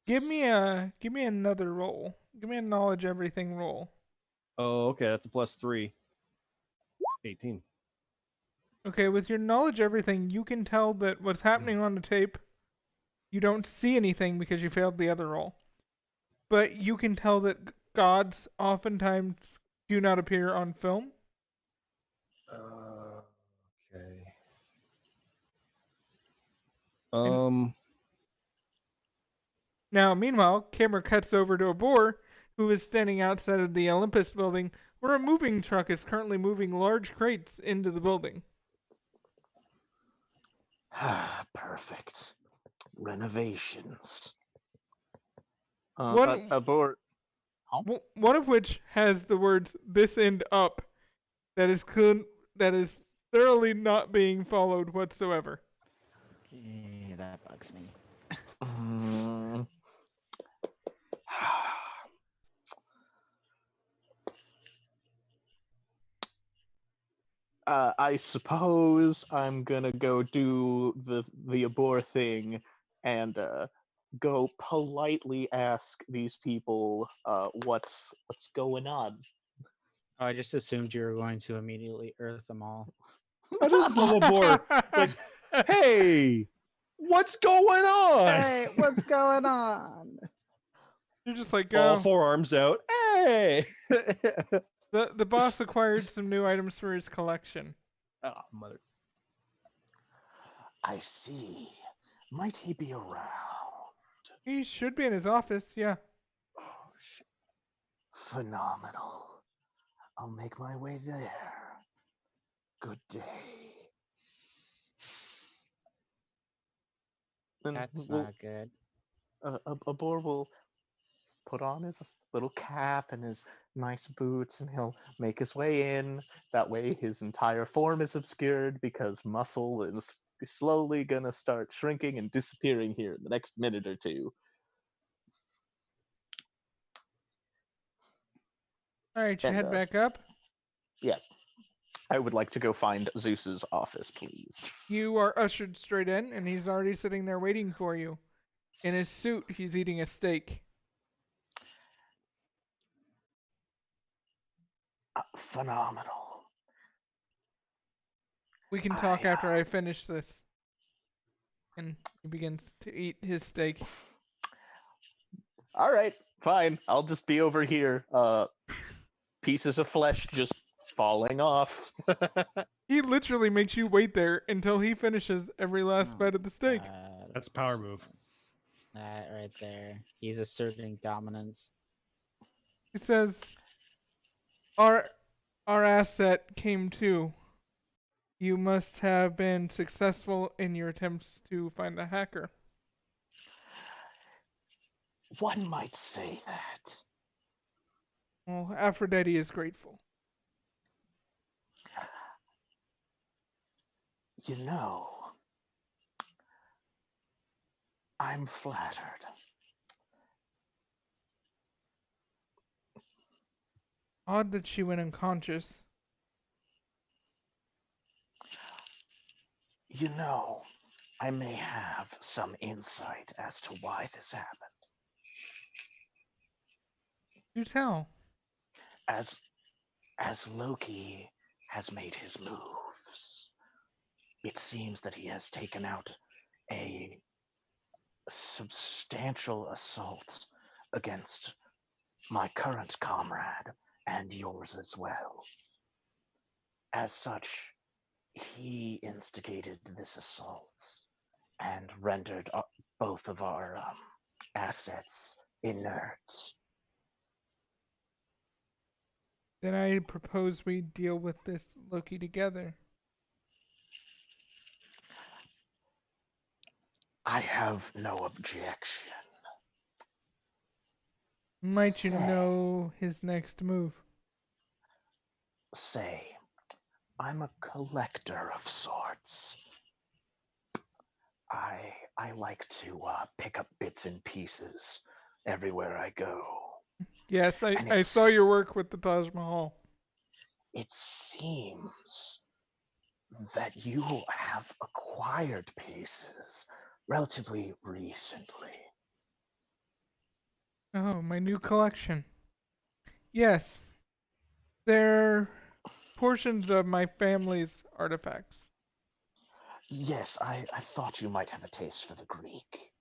Give me another roll. Give me a knowledge everything roll. oh, okay, that's a plus 3. 18. Okay, with your knowledge everything, you can tell that what's happening on the tape. You don't see anything because you failed the other roll. But you can tell that gods oftentimes do not appear on film. Okay. Now, meanwhile, camera cuts over to a boar who is standing outside of the Olympus building, where a moving truck is currently moving large crates into the building. Perfect. Renovations. One- Abort. One of which has the words "this end up," that is thoroughly not being followed whatsoever. Yeah, that bugs me. Mm. I suppose I'm gonna go do the abort thing and go politely ask these people what's going on. Oh, I just assumed you were going to immediately earth them all. I just love a boar. Like, hey, what's going on? Hey, what's going on? You're just like, All go. forearms out. Hey. The boss acquired some new items for his collection. Oh, mother. I see. Might he be around? He should be in his office, yeah. Oh, shit. Phenomenal. I'll make my way there. Good day. Then That's we'll, not good. Abor will put on his little cap and his nice boots, and he'll make his way in. That way, his entire form is obscured because muscle is slowly gonna start shrinking and disappearing here in the next minute or two. All right, you And, head back up. Yes. I would like to go find Zeus's office, please. You are ushered straight in, and he's already sitting there waiting for you. In his suit, he's eating a steak. Phenomenal. We can talk I, after I finish this. And he begins to eat his steak. All right, fine. I'll just be over here. Pieces of flesh just falling off. He literally makes you wait there until he finishes every last Oh, bite of the steak. God. That's a power move. That right there. He's asserting dominance. He says, Our asset came too. You must have been successful in your attempts to find the hacker." One might say that. Well, Aphrodite is grateful. You know, I'm flattered. Odd that she went unconscious. You know, I may have some insight as to why this happened. Do tell. As Loki has made his moves, it seems that he has taken out a substantial assault against my current comrade and yours as well. As such, he instigated this assault and rendered both of our assets inert. Then I propose we deal with this Loki together. I have no objection. Might you Say. know his next move? Say, I'm a collector of sorts. I like to pick up bits and pieces everywhere I go. Yes, And I saw your work with the Taj Mahal. It seems that you have acquired pieces relatively recently. Oh, my new collection. Yes, they're portions of my family's artifacts. Yes, I thought you might have a taste for the Greek.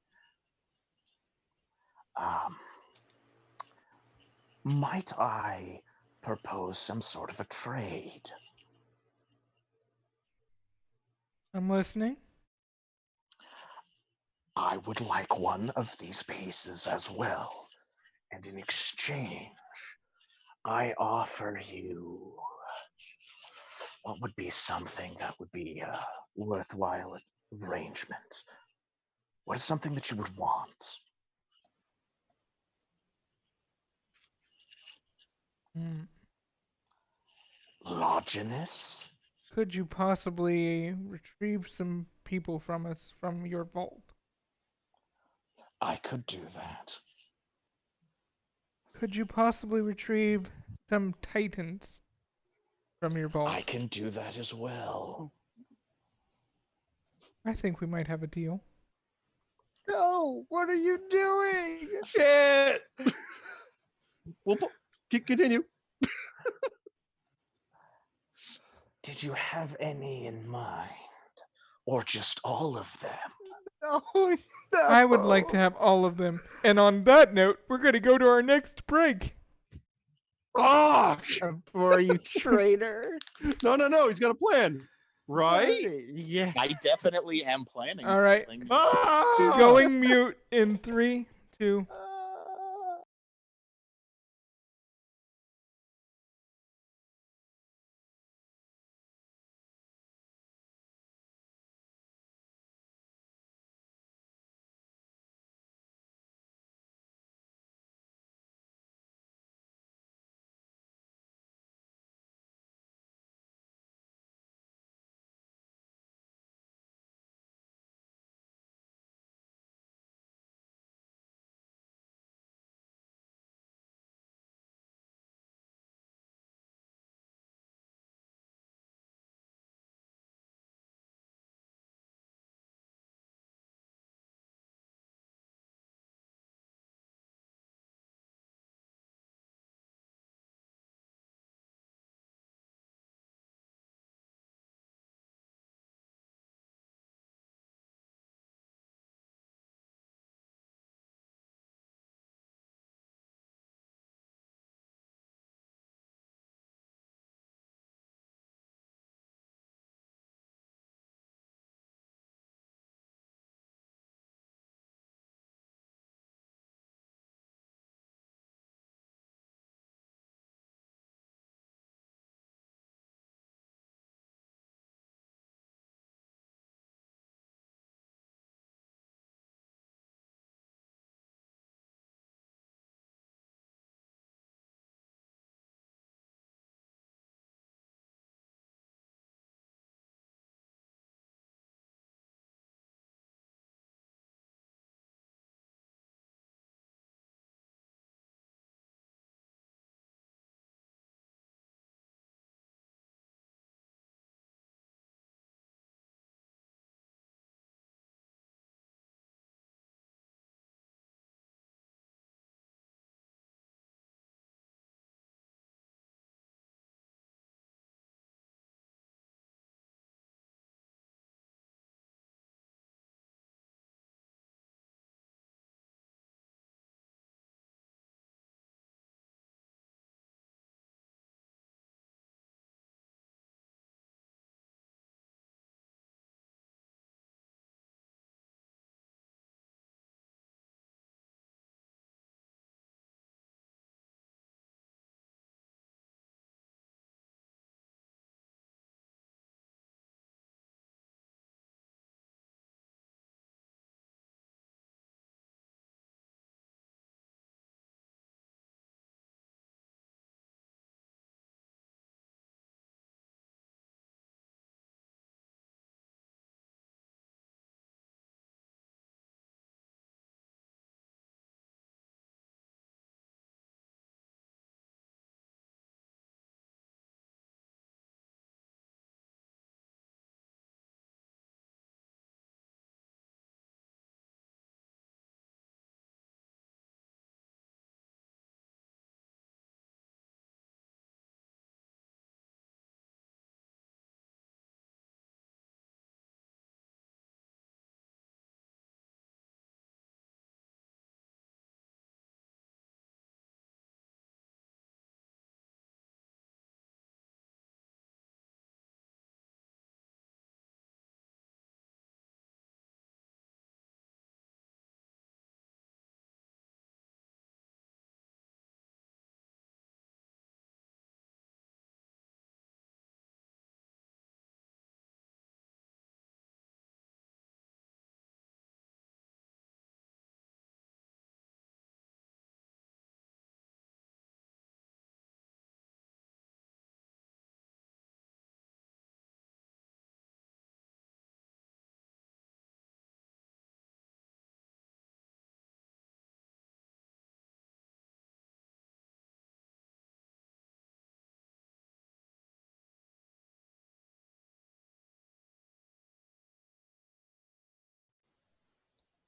Might I propose some sort of a trade? I'm listening. I would like one of these pieces as well. And in exchange, I offer you what would be something that would be a worthwhile arrangement. What is something that you would want? Hmm. Longinus? Could you possibly retrieve some people from us from your vault? I could do that. Could you possibly retrieve some titans from your vault? I can do that as well. I think we might have a deal. No, what are you doing? Shit. Well, continue. Did you have any in mind? Or just all of them? No, no. I would like to have all of them. And on that note, we're going to go to our next break. Fuck! For you, traitor. No. He's got a plan, right? Yeah. I definitely am planning All right. something. Ah! Going mute in 3, 2,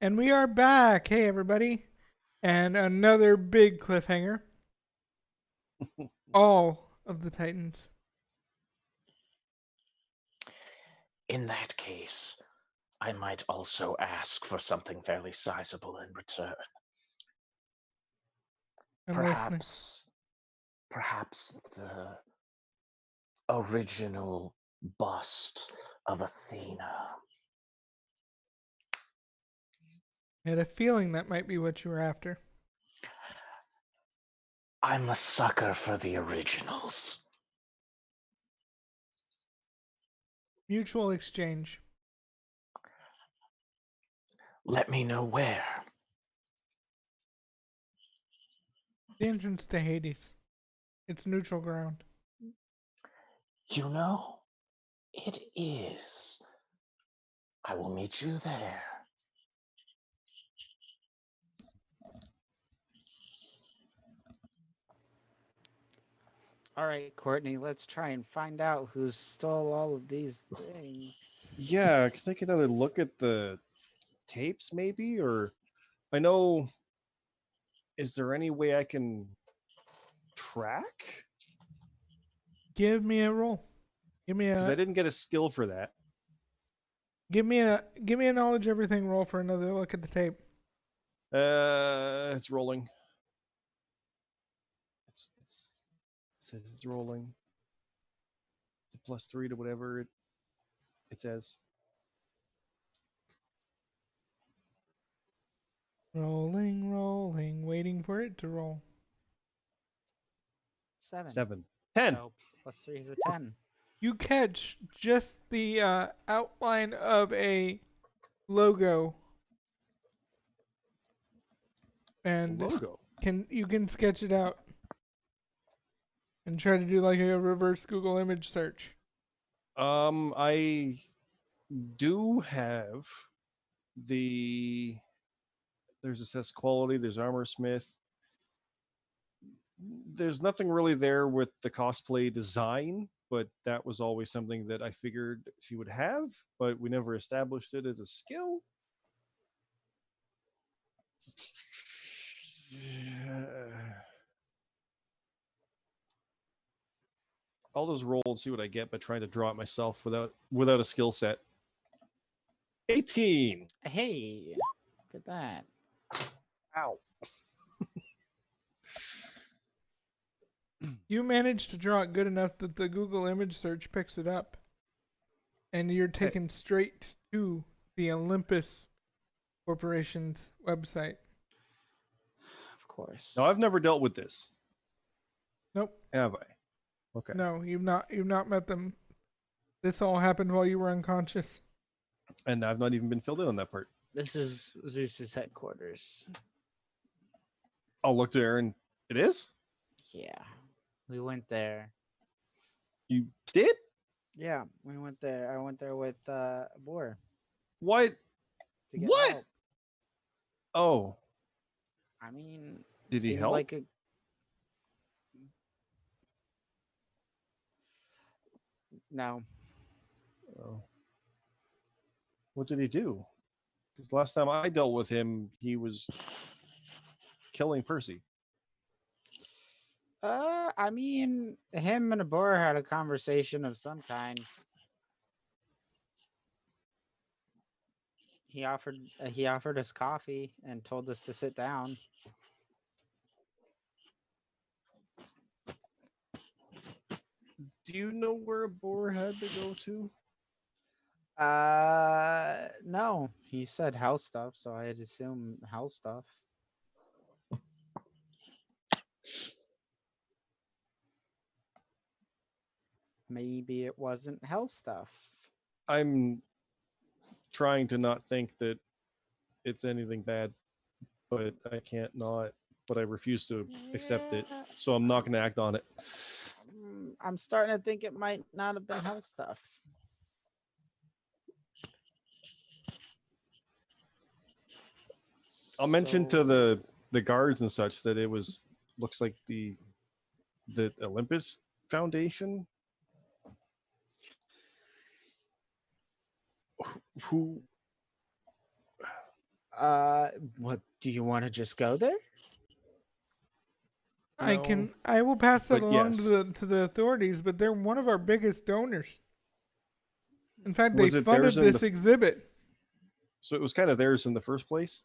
And we are back. Hey, everybody. And another big cliffhanger. All of the Titans. In that case, I might also ask for something fairly sizable in return. I'm listening. Perhaps the original bust of Athena. I had a feeling that might be what you were after. I'm a sucker for the originals. Mutual exchange. Let me know where. The entrance to Hades. It's neutral ground. You know, it is. I will meet you there. All right, Courtney, let's try and find out who stole all of these things. Yeah, because I could either look at the tapes maybe, or I know. Is there any way I can track? Give me a roll. Give me Because I a didn't get a skill for that. give me a knowledge everything roll for another look at the tape. It's rolling. It says it's rolling. It's a +3 to whatever it says. Rolling, waiting for it to roll. 7. 7. 10. So +3 is a 10. You catch just the outline of a logo, and Logo. you can sketch it out and try to do like a reverse Google image search. I do have there's assess quality, there's armor smith. There's nothing really there with the cosplay design, but that was always something that I figured she would have, but we never established it as a skill. I'll just roll and see what I get by trying to draw it myself without a skill set. 18. Hey, look at that. Ow. You managed to draw it good enough that the Google image search picks it up, and you're taken straight to the Olympus Corporation's website. Of course. No, I've never dealt with this. Nope. Have I? Okay. No, you've not met them. This all happened while you were unconscious. And I've not even been filled in on that part. This is Zeus's headquarters. I'll look there and it is? Yeah, we went there. You did? Yeah, we went there. I went there with Boar What? to get What? help. Oh. I mean, Did he seemed help? like a... No. Oh. What did he do? Because last time I dealt with him, he was killing Percy. I mean, him and Boar had a conversation of some kind. He offered us coffee and told us to sit down. Do you know where Boar had to go to? No, he said house stuff, so I'd assume house stuff. Maybe it wasn't hell stuff. I'm trying to not think that it's anything bad, but I can't not. But I refuse to accept it, Yeah, so I'm not going to act on it. I'm starting to think it might not have been hell stuff. I'll mention to So- the guards and such that it looks like the Olympus Foundation. Who What do you want to just go there? No, I will pass that but along yes. to the authorities, but they're one of our biggest donors. In fact, they Was it theirs funded in this the? exhibit. So it was kind of theirs in the first place.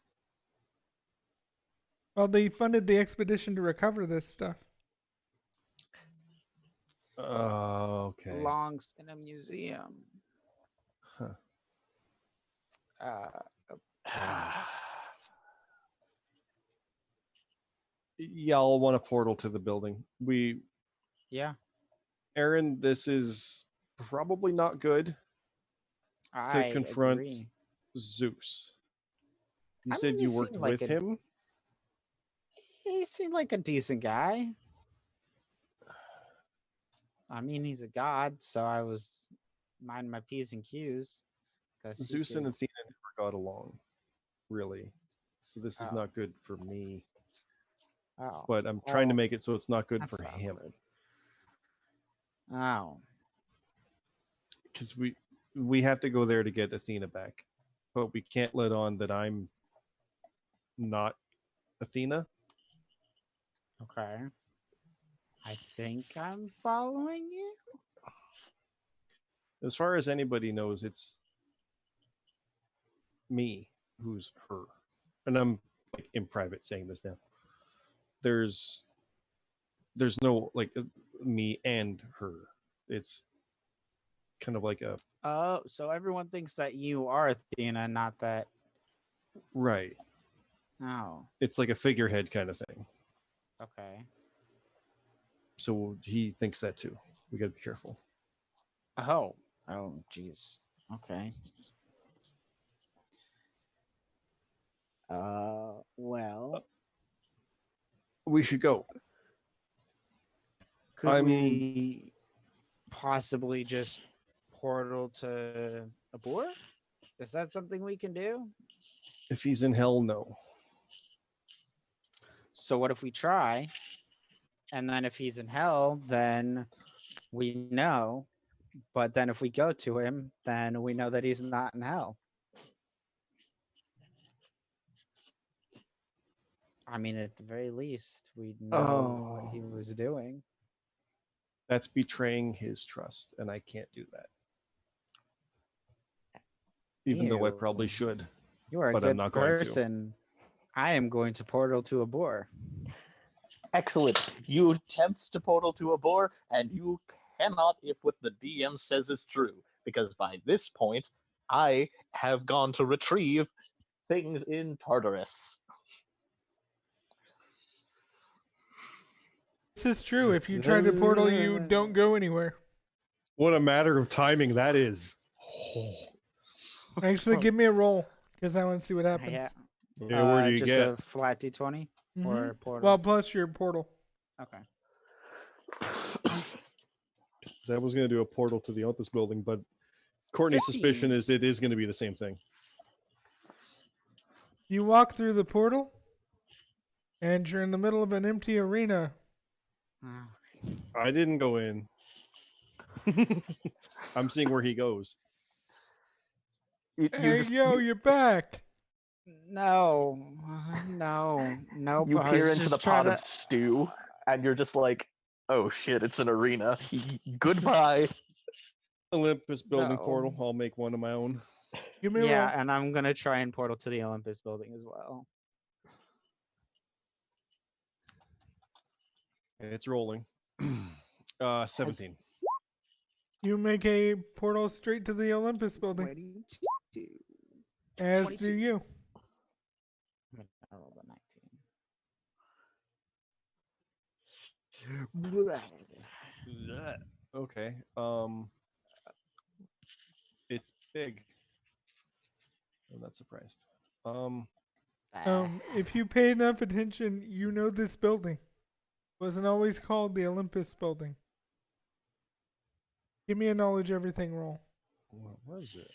Well, they funded the expedition to recover this stuff. Okay. Belongs in a museum. Huh. Y'all want a portal to the building. Yeah, Aaron, this is probably not good to I confront agree. Zeus. You I said mean, you worked with him. He seemed like a decent guy. I mean, he's a god, so I was mind my P's and Q's. Cause he Zeus and could, Athena never got along, really. So this is oh, not good for me. oh, But I'm trying to well, make it so it's not good that's for not him. good. Oh, Because we have to go there to get Athena back. But we can't let on that I'm not Athena. okay. I think I'm following you. As far as anybody knows, it's me who's her. And I'm like in private saying this now. There's no like me and her. It's kind of like a Oh, so everyone thinks that you are Athena, not that. right. Oh, It's like a figurehead kind of thing. okay. So he thinks that too. We got to be careful. Oh, jeez. Okay. Well, We should go. could we possibly just portal to a boar? Is that something we can do? If he's in hell, no. So what if we try? And then if he's in hell, then we know. But then if we go to him, then we know that he's not in hell. I mean, at the very least, we know what he was doing. That's betraying his trust, and I can't do that. Even though I probably should. You are a but I'm good not going to. person. I am going to portal to a boar. Excellent. You attempt to portal to a boar, and you cannot if what the DM says is true, because by this point, I have gone to retrieve things in Tartarus. This is true. If you try to portal, you don't go anywhere. What a matter of timing that is. Actually, give me a roll because I want to see what happens. Yeah. Yeah, where do you just get? a flat d20 or portal? Well, plus your portal. Okay. I was going to do a portal to the Olympus building, but Courtney's 15. suspicion is it is going to be the same thing. You walk through the portal, and you're in the middle of an empty arena. I didn't go in. I'm seeing where he goes. Hey, you're back. No. You peer into the pot to... of stew, and you're just like, oh shit, it's an arena. Goodbye. Olympus building No. portal. I'll make one of my own. Give me a roll. and I'm gonna try and portal to the Olympus building as well. It's rolling. 17. You make a portal straight to the Olympus building. 22. As 22. do you. I rolled a 19. Okay. It's big. I'm not surprised. If you pay enough attention, you know this building wasn't always called the Olympus building. Give me a knowledge everything roll. What was it?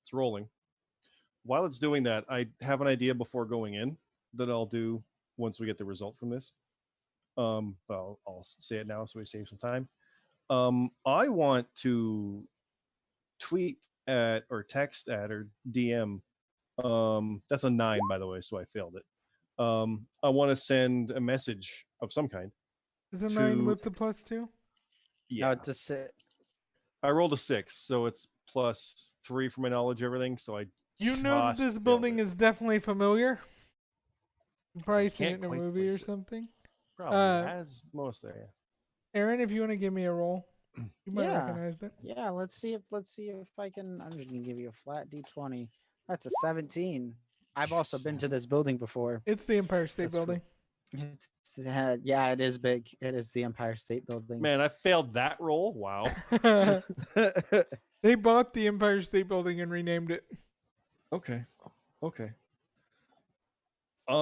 It's rolling. while it's doing that, I have an idea before going in that I'll do once we get the result from this. But I'll say it now so we save some time. I want to tweet at or text at or DM. That's a 9, by the way, so I failed it. I want to send a message of some kind. Is a 9 with the +2? No, Yeah, it's a sit. I rolled a 6, so it's +3 for my knowledge, everything. So I You know that just this failed building it. is definitely familiar. You've probably seen it can't in a quite movie or place it. something. Probably as most there. Yeah. Aaron, if you want to give me a roll, you might Yeah. recognize it. Yeah, let's see if I can. I'm just gonna give you a flat d20. That's a 17. I've also been to this building before. It's the Empire State That's true. Building. It's yeah, it is big. It is the Empire State Building. Man, I failed that roll. Wow. They bought the Empire State Building and renamed it. Okay. I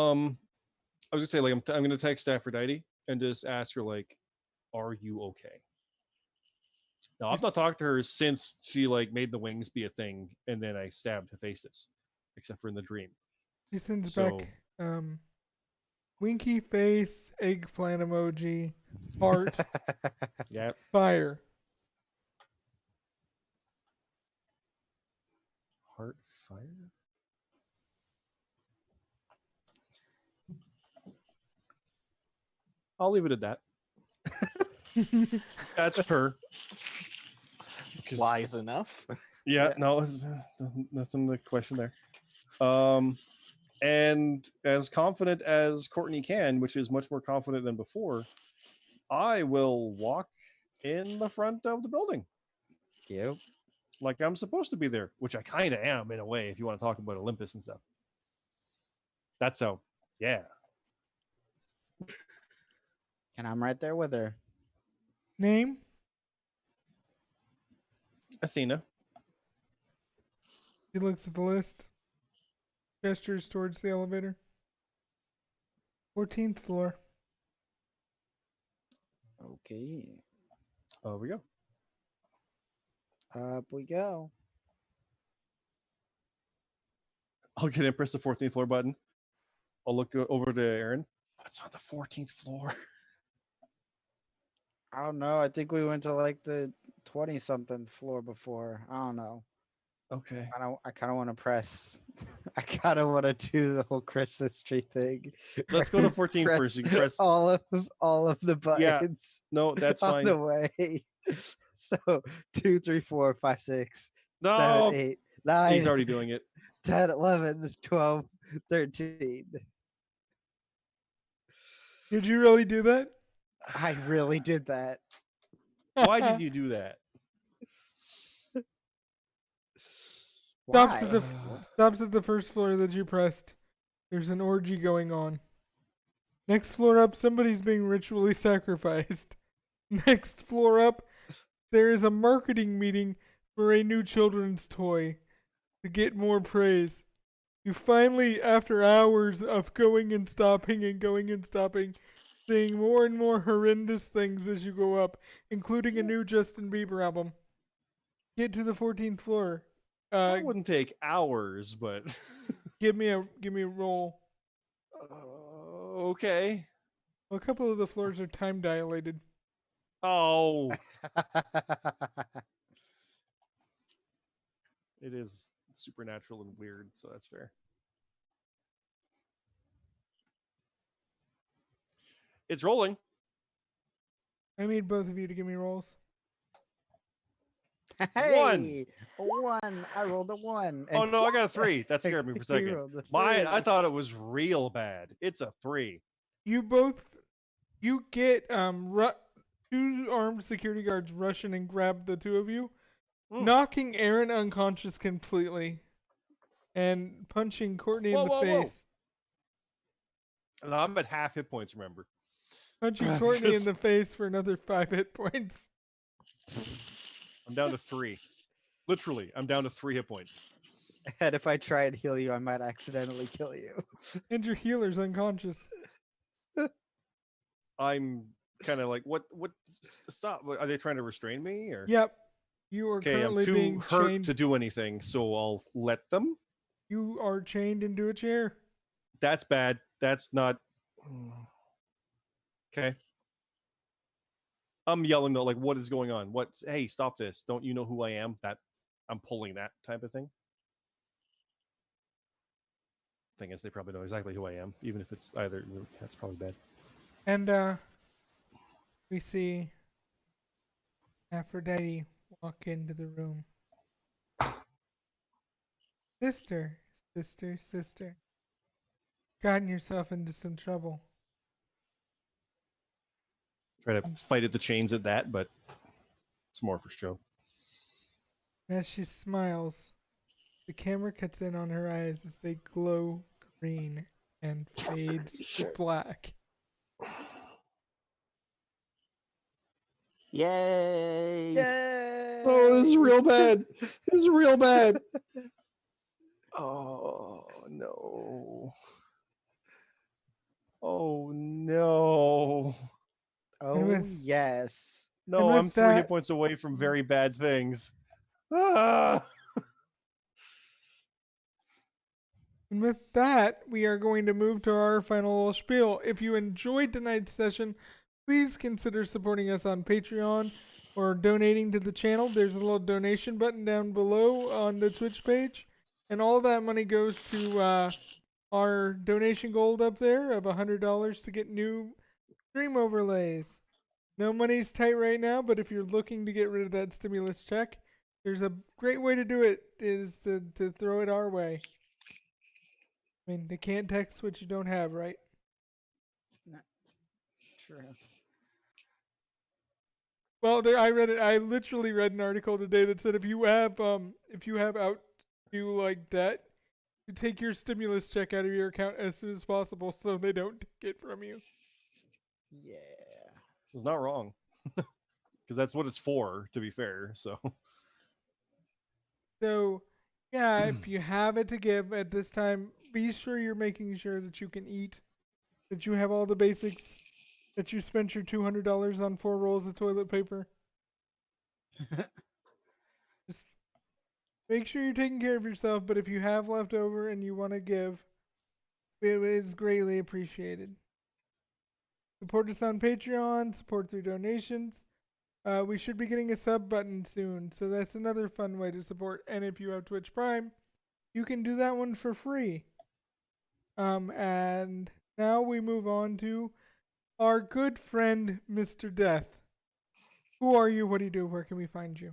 was gonna say, like, I'm gonna text Aphrodite and just ask her, like, are you okay? Now, I've not talked to her since she like made the wings be a thing, and then I stabbed Hephaestus, except for in the dream. He sends So- back winky face, eggplant emoji, heart, Yeah. fire. Heart fire. I'll leave it at that. That's her. 'Cause- Wise enough. Yeah, Yeah. no, nothing to question there. And as confident as Courtney can, which is much more confident than before, I will walk in the front of the building Yep. like I'm supposed to be there, which I kind of am in a way. If you want to talk about Olympus and stuff, that's how. Yeah, And I'm right there with her. Name? Athena. He looks at the list, gestures towards the elevator. 14th floor. Okay. Over we go. Up we go. I'll get in, press the 14th floor button. I'll look over to Aaron. What's on the 14th floor? I don't know. I think we went to like the 20 something floor before. I don't know. Okay. I kind of want to press. I kind of want to do the whole Christmas tree thing. Let's go to 14 first. You can press. all of the buttons No, that's on fine. the way. So 2, 3, 4, 5, 6, No, 7, 8, 9, he's already doing it. 10, 11, 12, 13. Did you really do that? I really did that. Why did you do that? Stops at Why? the stops at the first floor that you pressed. There's an orgy going on. Next floor up, somebody's being ritually sacrificed. Next floor up, there is a marketing meeting for a new children's toy to get more praise. You finally, after hours of going and stopping, seeing more and more horrendous things as you go up, including a new Justin Bieber album. Get to the 14th floor. That wouldn't take hours, but Give me a roll. okay. Well, a couple of the floors are time dilated. Oh, it is supernatural and weird, so that's fair. It's rolling. I need both of you to give me rolls. Hey, a 1. I rolled a 1. Oh no, I got a 3. That scared me for a You second. rolled a Mine, I 3. thought it was real bad. It's a 3. You get 2 armed security guards rush in and grab the 2 of you, knocking Aaron unconscious completely, and punching Courtney in the Whoa. face. And I'm at half hit points, remember. Punching Courtney in the face for another 5 hit points. I'm down to 3. Literally, I'm down to 3 hit points. And if I try and heal you, I might accidentally kill you. And your healer's unconscious. I'm kind of like, what? Stop! Are they trying to restrain me? Or Yep. You are okay, I'm currently too being hurt chained. to do anything, so I'll let them. You are chained into a chair. That's bad. That's not. Okay. I'm yelling though, like, what is going on? What? Hey, stop this! Don't you know who I am? That I'm pulling that type of thing. Thing is, they probably know exactly who I am, even if it's either. That's probably bad. And we see Aphrodite walk into the room. Sister, sister, sister. Gotten yourself into some trouble. Try to fight at the chains at that, but it's more for show. As she smiles, the camera cuts in on her eyes as they glow green and fade to black. Yay! Yay! Oh, this is real bad. This is real bad. Oh no. Oh no. Oh with- yes. No, with I'm 3 hit that- points away from very bad things. Ah! And with that, we are going to move to our final little spiel. If you enjoyed tonight's session, please consider supporting us on Patreon or donating to the channel. There's a little donation button down below on the Twitch page. And all that money goes to our donation goal up there of $100 to get new stream overlays. No money's tight right now, but if you're looking to get rid of that stimulus check, there's a great way to do it is to throw it our way. I mean, they can't tax what you don't have, right? True. Well, there, I read it. I literally read an article today that said if you have out due like debt, you take your stimulus check out of your account as soon as possible so they don't take it from you. Yeah. It's not wrong. Because that's what it's for, to be fair. So So, yeah, if you have it to give at this time, be sure you're making sure that you can eat, that you have all the basics, that you spent your $200 on 4 rolls of toilet paper. Just make sure you're taking care of yourself, but if you have left over and you want to give, it is greatly appreciated. Support us on Patreon, support through donations. We should be getting a sub button soon, so that's another fun way to support. And if you have Twitch Prime, you can do that one for free. And now we move on to our good friend, Mr. Death. Who are you? What do you do? Where can we find you?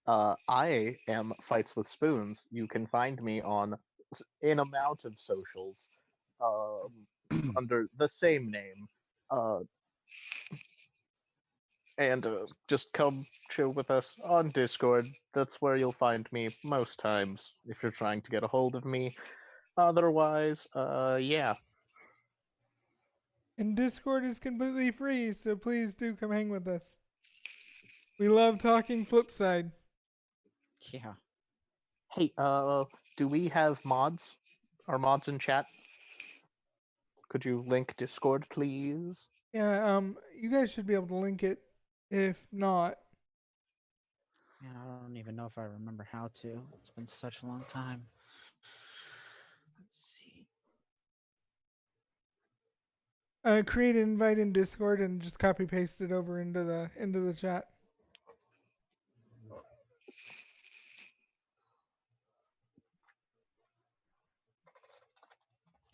I am Fights with Spoons. You can find me on an amount of socials under the same name. Uh, and just come chill with us on Discord. That's where you'll find me most times if you're trying to get a hold of me. Otherwise, yeah. And Discord is completely free, so please do come hang with us. We love talking Flipside. Yeah. Hey, do we have mods? Are mods in chat? Could you link Discord, please? Yeah, you guys should be able to link it. If not, Man, I don't even know if I remember how to. It's been such a long time. Let's see. create an invite in Discord and just copy paste it over into the chat.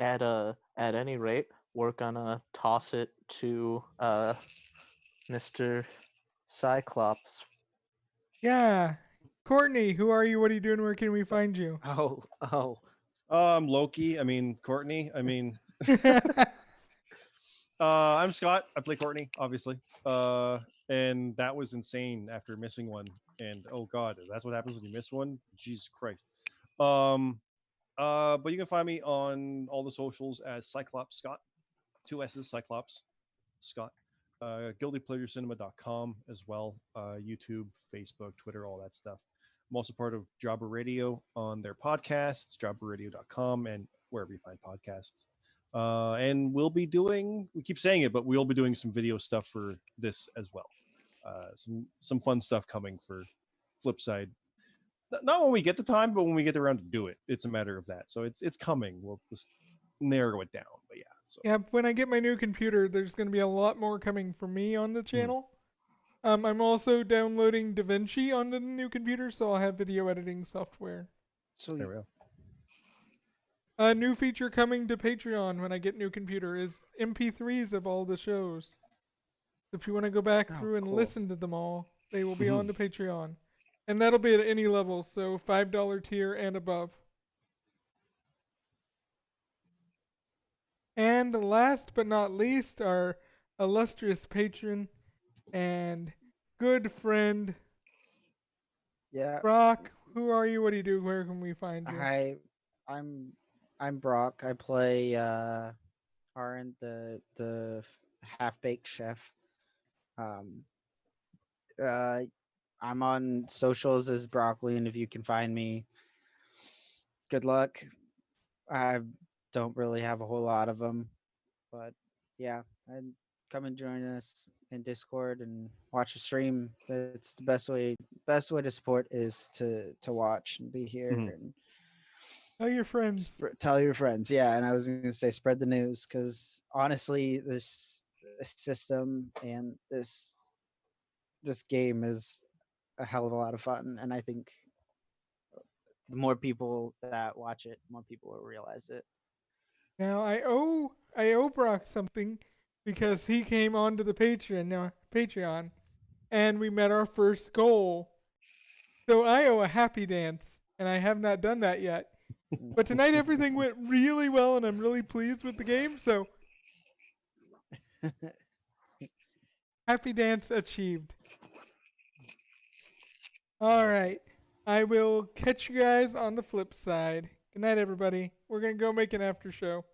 At any rate, we're gonna toss it to Mr. Cyclops. Yeah, Courtney, who are you? What are you doing? Where can we find you? Oh. Loki. I mean Courtney. I mean I'm Scott. I play Courtney, obviously. And that was insane after missing one. And oh god, that's what happens when you miss one. Jesus Christ. But you can find me on all the socials as Cyclops Scott. 2 S's Cyclops Scott. GuiltyPleasureCinema.com as well. YouTube, Facebook, Twitter, all that stuff. I'm also part of Jobber Radio on their podcasts, jobberradio.com, and wherever you find podcasts. And we'll be doing, we keep saying it, but we'll be doing some video stuff for this as well. Some fun stuff coming for Flipside Not when we get the time, but when we get around to do it. It's a matter of that. So it's coming. We'll just narrow it down. But yeah. So Yeah, when I get my new computer, there's going to be a lot more coming from me on the channel. I'm also downloading DaVinci on the new computer, so I'll have video editing software. So there we go. A new feature coming to Patreon when I get new computer is MP3s of all the shows. If you want to go back Oh, through and cool. listen to them all, they will be Mhm. on the Patreon. And that'll be at any level, so $5 tier and above. And last but not least, our illustrious patron and good friend, yeah, Brock. Who are you? What do you do? Where can we find you? hi, I'm I'm Brock. I play Aaron, the half baked chef. Um, uh, I'm on socials as Broccoli, and if you can find me, good luck. I don't really have a whole lot of them, but yeah, and come and join us in Discord and watch the stream. That's the best way. Best way to support is to watch and be here Mhm. and Tell your friends. tell your friends. Yeah, and I was gonna say spread the news because honestly, this system and this game is a hell of a lot of fun, and I think the more people that watch it, more people will realize it. Now I owe Brock something because he Yes. came onto the Patreon, and we met our first goal. So I owe a happy dance, and I have not done that yet. But tonight everything went really well, and I'm really pleased with the game. So happy dance achieved. All right, I will catch you guys on the flip side. Good night, everybody. We're gonna go make an after show.